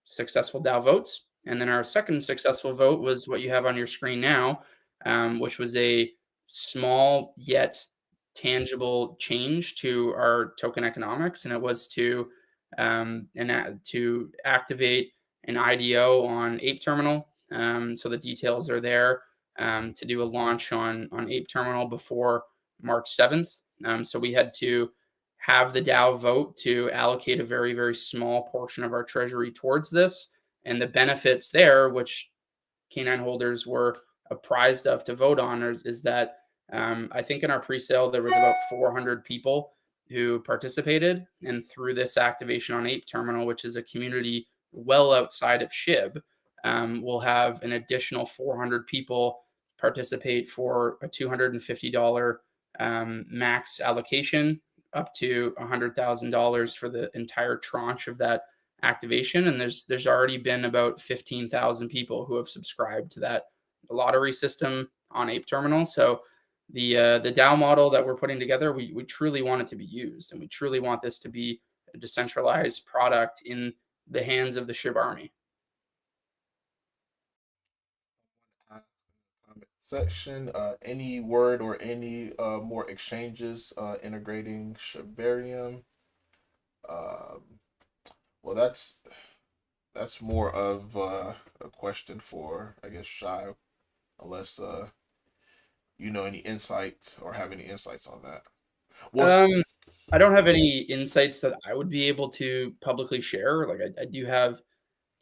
successful DAO votes. And then our second successful vote was what you have on your screen now, which was a small yet tangible change to our token economics, and it was to activate an IDO on Ape Terminal. So the details are there, to do a launch on Ape Terminal before March 7th. So we had to have the DAO vote to allocate a very, very small portion of our treasury towards this. And the benefits there, which canine holders were apprised of to vote on, is that I think in our pre-sale there was about 400 people who participated, and through this activation on Ape Terminal, which is a community well outside of Shib, we'll have an additional 400 people participate for a $250 max allocation, up to $100,000 for the entire tranche of that activation. And there's already been about 15,000 people who have subscribed to that lottery system on Ape Terminal. So the DAO model that we're putting together, we truly want it to be used, and we truly want this to be a decentralized product in the hands of the SHIB army. Comment section. Any word or any more exchanges integrating Shibarium? Um, well, that's more of a question for, I guess, Shy, unless you know any insight or have any insights on that. Well, I don't have any insights that I would be able to publicly share. Like I do have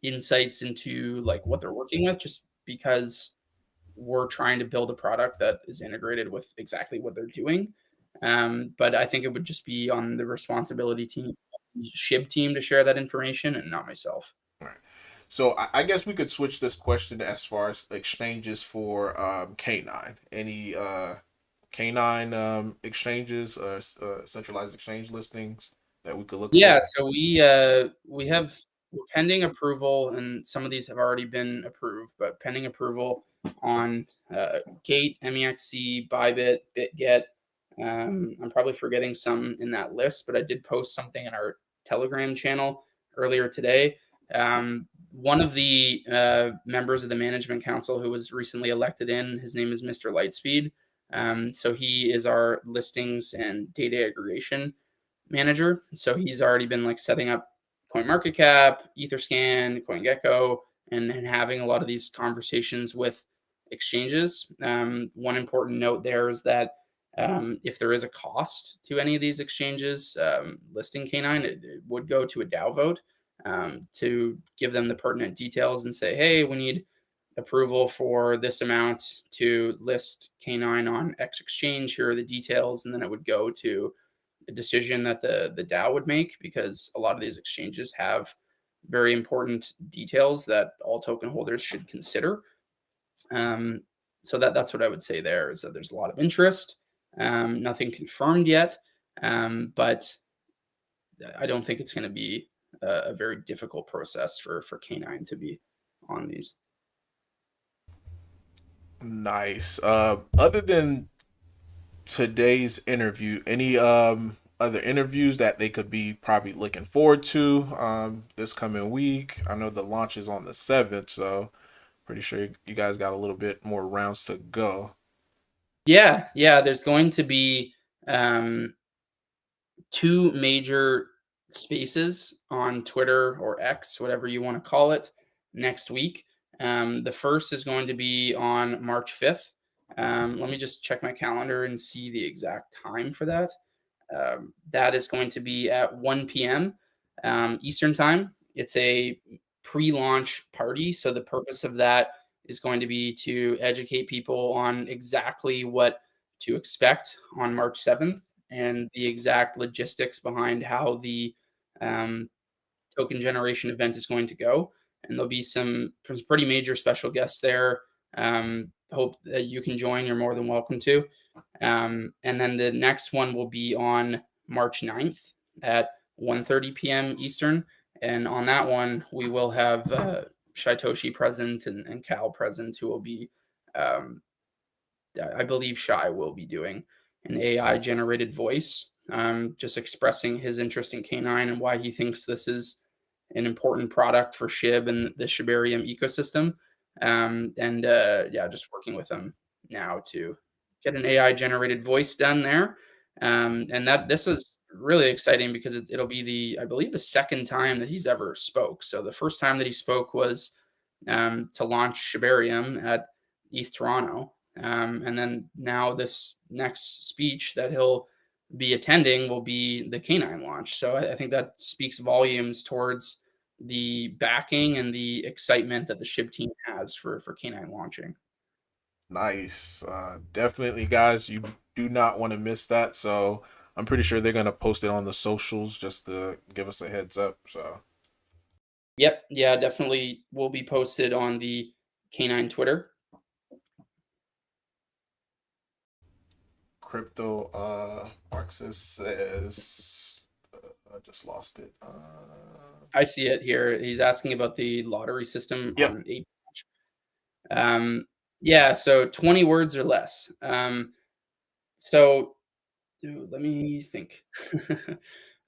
insights into like what they're working with, just because we're trying to build a product that is integrated with exactly what they're doing. But I think it would just be on the responsibility team, SHIB team, to share that information, and not myself. all right. So I guess we could switch this question as far as exchanges for K9. Any K9 exchanges, centralized exchange listings that we could look Yeah, for? so we have we're pending approval, and some of these have already been approved, but pending approval on Gate, MEXC, Bybit, BitGet. I'm probably forgetting some in that list, but I did post something in our Telegram channel earlier today. One of the members of the management council who was recently elected in, his name is Mr. Lightspeed. So he is our listings and data aggregation manager. So he's already been like setting up CoinMarketCap, EtherScan, CoinGecko, and having a lot of these conversations with exchanges. One important note there is that if there is a cost to any of these exchanges listing K9, it would go to a DAO vote, to give them the pertinent details and say, hey, we need approval for this amount to list K9 on X exchange. Here are the details. And then it would go to a decision that the DAO would make, because a lot of these exchanges have very important details that all token holders should consider. Um, so that's what I would say there is that there's a lot of interest. Nothing confirmed yet, but I don't think it's going to be a very difficult process for K9 to be on these. Nice. Other than today's interview, any other interviews that they could be probably looking forward to this coming week? I know the launch is on the 7th, so pretty sure you guys got a little bit more rounds to go. Yeah. There's going to be um, two major spaces on Twitter or X, whatever you want to call it, next week. The first is going to be on March 5th. Let me just check my calendar and see the exact time for that. That is going to be at 1 p.m. Eastern time. It's a pre-launch party. So the purpose of that is going to be to educate people on exactly what to expect on March 7th and the exact logistics behind how the um, token generation event is going to go. And there'll be some pretty major special guests there. Hope that you can join. You're more than welcome to. And then the next one will be on March 9th at 1:30 p.m. Eastern. And on that one, we will have Shaitoshi present and Cal present, who will be, um, I believe Shai will be doing an AI generated voice, just expressing his interest in K9 and why he thinks this is an important product for Shib and the Shibarium ecosystem. Just working with them now to get an AI generated voice done there. And that this is really exciting because it'll be I believe the second time that he's ever spoke. So the first time that he spoke was to launch Shibarium at ETH Toronto. And then now this next speech that he'll be attending will be the K9 launch. So I think that speaks volumes towards the backing and the excitement that the Shib team has for K9 launching. Nice. Definitely, guys, you do not want to miss that. So I'm pretty sure they're gonna post it on the socials just to give us a heads up. So Yep, yeah, definitely will be posted on the K9 Twitter. crypto Marxist says I just lost it. I see it here. He's asking about the lottery system Yep. on 8. Yeah, so 20 words or less. So Dude, let me think.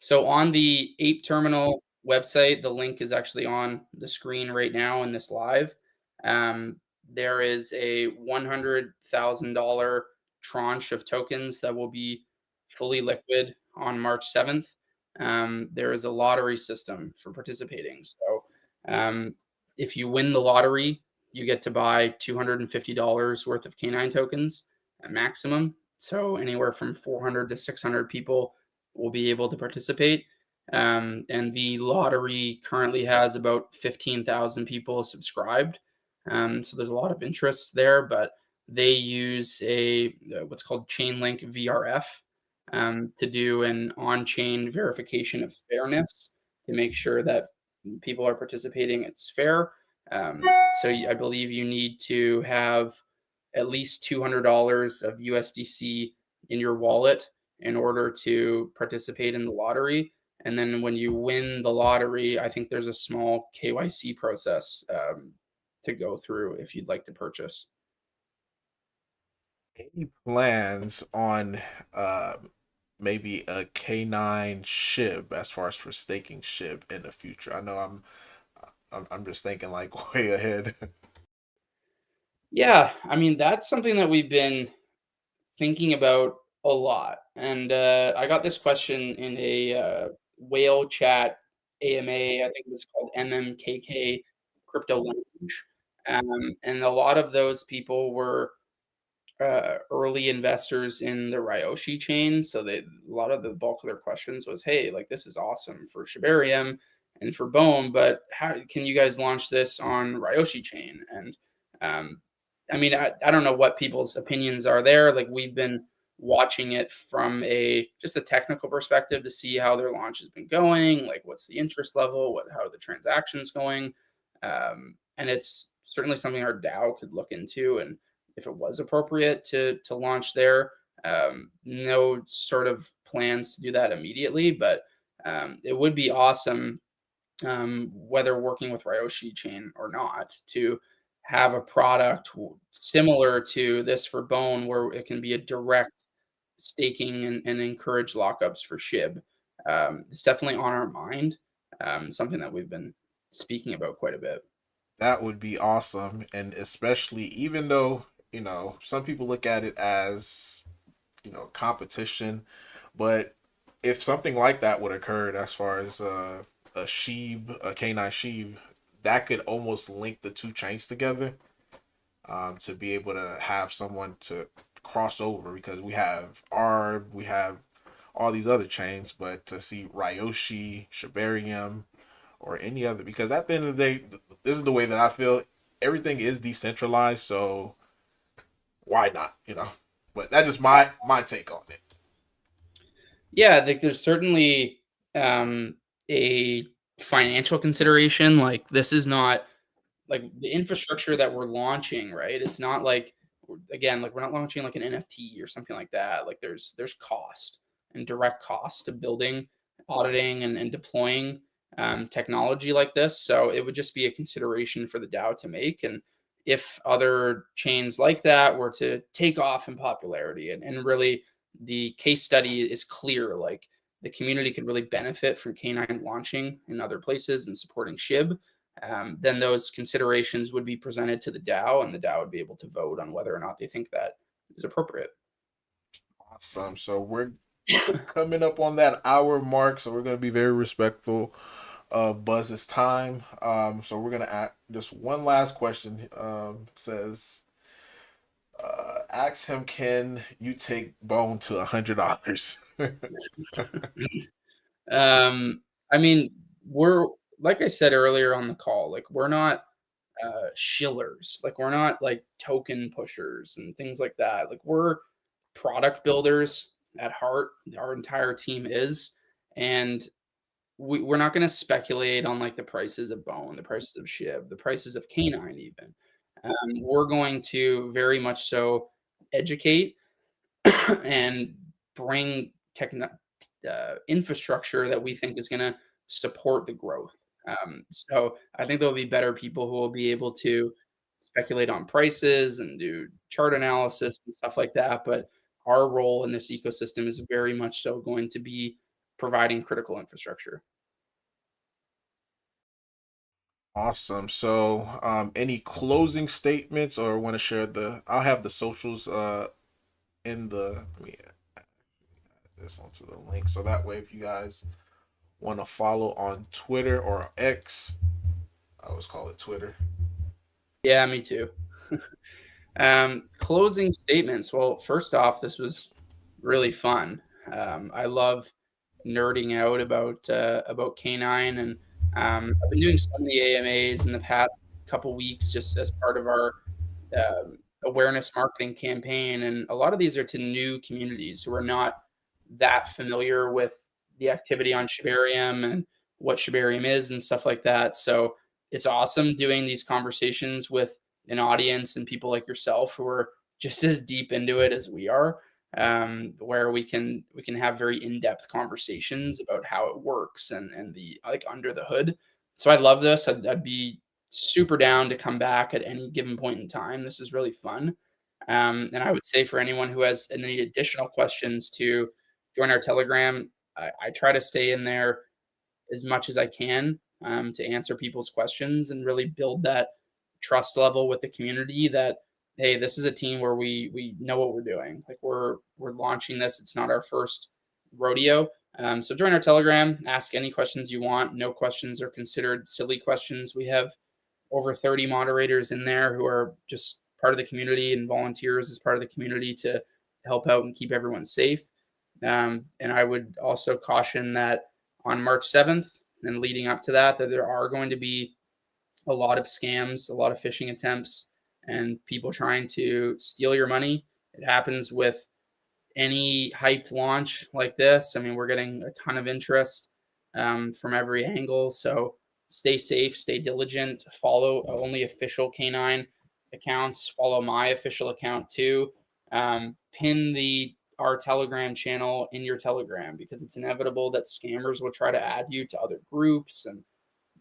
So on the Ape Terminal website, the link is actually on the screen right now in this live. There is a $100,000 tranche of tokens that will be fully liquid on March 7th. There is a lottery system for participating. So um, if you win the lottery, you get to buy $250 worth of K9 tokens at maximum. So anywhere from 400 to 600 people will be able to participate. And the lottery currently has about 15,000 people subscribed. So there's a lot of interest there, but they use what's called Chainlink VRF to do an on-chain verification of fairness to make sure that people are participating. It's fair. Um, I believe you need to have at least $200 of USDC in your wallet in order to participate in the lottery. And then when you win the lottery, I think there's a small KYC process to go through if you'd like to purchase. Any plans on maybe a K9 SHIB as far as for staking SHIB in the future? I know I'm just thinking like way ahead. Yeah, I mean, that's something that we've been thinking about a lot. And I got this question in a whale chat AMA, I think it was called MMKK Crypto Lounge. And a lot of those people were early investors in the Ryoshi chain. So a lot of the bulk of their questions was, hey, like this is awesome for Shibarium and for Bohm, but how can you guys launch this on Ryoshi chain? And um, I mean, I don't know what people's opinions are there. Like we've been watching it from just a technical perspective to see how their launch has been going, like what's the interest level, how are the transactions going. And it's certainly something our DAO could look into, and if it was appropriate to launch there. No sort of plans to do that immediately, but it would be awesome, whether working with Ryoshi chain or not, to have a product similar to this for Bone, where it can be a direct staking and encourage lockups for SHIB. It's definitely on our mind, something that we've been speaking about quite a bit. That would be awesome. And especially, even though, some people look at it as, competition, but if something like that would occur, as far as a a canine Sheeb, that could almost link the two chains together, to be able to have someone to cross over, because we have ARB, we have all these other chains, but to see Ryoshi, Shibarium, or any other, because at the end of the day, this is the way that I feel. Everything is decentralized, so why not? But that's just my take on it. Yeah, like there's certainly a financial consideration. Like this is not like the infrastructure that we're launching, right? It's not like, again, like we're not launching like an NFT or something like that. Like there's cost and direct cost to building, auditing, and deploying technology like this. So it would just be a consideration for the DAO to make. And if other chains like that were to take off in popularity, and really the case study is clear, like the community could really benefit from K9 launching in other places and supporting SHIB, then those considerations would be presented to the DAO, and the DAO would be able to vote on whether or not they think that is appropriate. Awesome. So we're coming up on that hour mark, so we're going to be very respectful of Buzz's time. So we're going to ask just one last question. Says, ask him, can you take Bone to $100? I mean, we're like I said earlier on the call, like we're not shillers, like we're not like token pushers and things like that. Like we're product builders at heart. Our entire team is, and we're not going to speculate on like the prices of Bone, the prices of Shib, the prices of Canine even. We're going to very much so educate and bring infrastructure that we think is going to support the growth. So I think there'll be better people who will be able to speculate on prices and do chart analysis and stuff like that. But our role in this ecosystem is very much so going to be providing critical infrastructure. Awesome. So, any closing statements, or want to share I'll have the socials in the let me add this onto the link, so that way if you guys want to follow on Twitter or X, I always call it Twitter. Yeah, me too. Closing statements. Well, first off, this was really fun. I love nerding out about Canine, and I've been doing so many AMAs in the past couple weeks just as part of our awareness marketing campaign, and a lot of these are to new communities who are not that familiar with the activity on Shibarium and what Shibarium is and stuff like that. So it's awesome doing these conversations with an audience and people like yourself who are just as deep into it as we are, where we can have very in-depth conversations about how it works and the like under the hood. So I love this. I'd be super down to come back at any given point in time. This is really fun. And I would say for anyone who has any additional questions to join our Telegram. I try to stay in there as much as I can, to answer people's questions and really build that trust level with the community that, hey, this is a team where we know what we're doing. Like we're launching this. It's not our first rodeo. So join our Telegram, ask any questions you want. No questions are considered silly questions. We have over 30 moderators in there who are just part of the community and volunteers as part of the community to help out and keep everyone safe. And I would also caution that on March 7th and leading up to that, that there are going to be a lot of scams, a lot of phishing attempts, and people trying to steal your money. It happens with any hyped launch like this. I mean, we're getting a ton of interest from every angle. So stay safe, stay diligent, follow only official canine accounts, follow my official account too. Pin our Telegram channel in your Telegram, because it's inevitable that scammers will try to add you to other groups and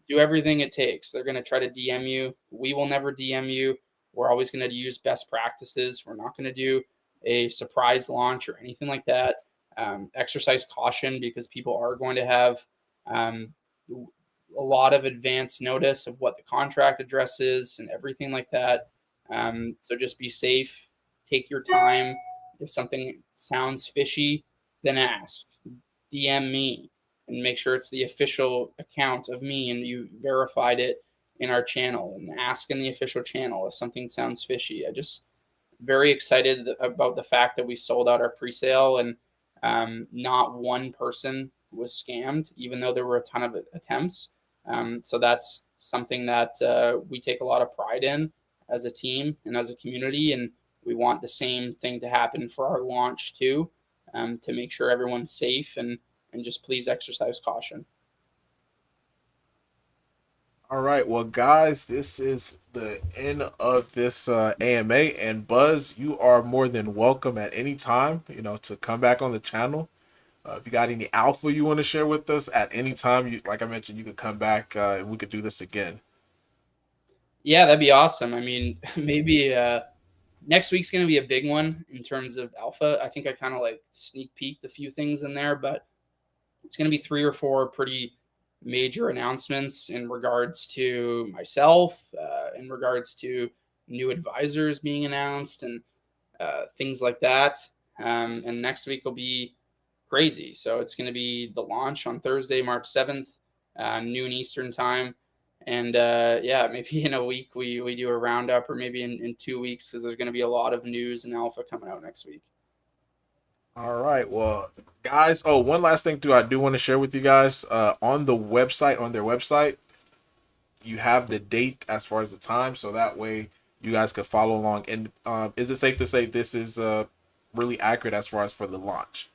do everything it takes. They're going to try to DM you. We will never DM you. We're always going to use best practices. We're not going to do a surprise launch or anything like that. Exercise caution, because people are going to have um, a lot of advance notice of what the contract address is and everything like that. So just be safe. Take your time. If something sounds fishy, then ask. DM me and make sure it's the official account of me and you verified it in our channel, and ask in the official channel if something sounds fishy. I just very excited about the fact that we sold out our pre-sale, and not one person was scammed, even though there were a ton of attempts. So that's something that we take a lot of pride in as a team and as a community, and we want the same thing to happen for our launch too, to make sure everyone's safe, and just please exercise caution. All right, well, guys, this is the end of this AMA. And Buzz, you are more than welcome at any time, to come back on the channel. If you got any alpha you want to share with us at any time, like I mentioned, you could come back and we could do this again. Yeah, that'd be awesome. I mean, maybe next week's going to be a big one in terms of alpha. I think I kind of like sneak peeked a few things in there, but it's going to be 3 or 4 pretty major announcements in regards to myself, in regards to new advisors being announced, and things like that. And next week will be crazy. So it's going to be the launch on Thursday, March 7th, noon Eastern time. And yeah, maybe in a week we do a roundup, or maybe in 2 weeks, because there's going to be a lot of news and alpha coming out next week. All right, well, guys. Oh, one last thing too, I do want to share with you guys. On the website, on their website, you have the date as far as the time, so that way you guys could follow along. And is it safe to say this is really accurate as far as for the launch?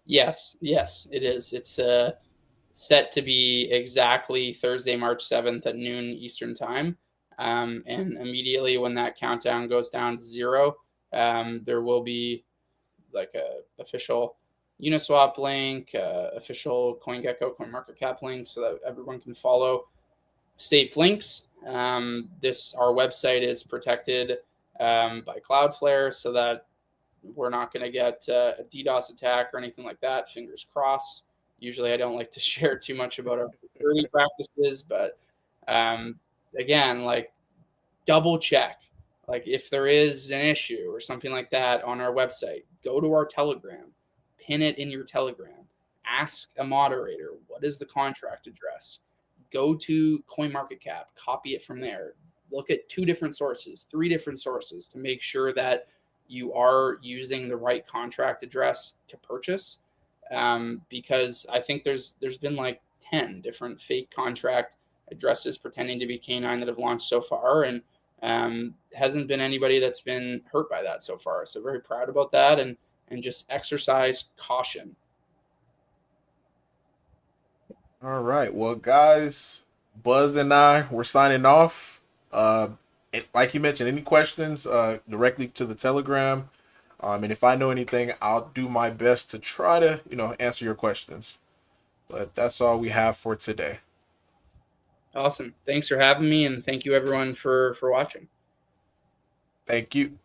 Yes, yes, it is. It's set to be exactly Thursday, March 7th at noon Eastern time. And immediately when that countdown goes down to 0, there will be like a official Uniswap link, official CoinGecko, CoinMarketCap link, so that everyone can follow safe links. Our website is protected by Cloudflare, so that we're not going to get a DDoS attack or anything like that. Fingers crossed. Usually, I don't like to share too much about our security practices, but um, again, like, double check. Like, if there is an issue or something like that on our website, go to our Telegram, pin it in your Telegram, ask a moderator, what is the contract address? Go to CoinMarketCap, copy it from there. Look at 2 different sources, 3 different sources, to make sure that you are using the right contract address to purchase. Because I think there's been like 10 different fake contract addresses pretending to be canine that have launched so far, and hasn't been anybody that's been hurt by that so far. So very proud about that, and just exercise caution. All right, well, guys, Buzz and I, we're signing off. Like you mentioned, any questions directly to the Telegram. And if I know anything, I'll do my best to try to answer your questions. But that's all we have for today. Awesome. Thanks for having me, and thank you everyone for watching. Thank you.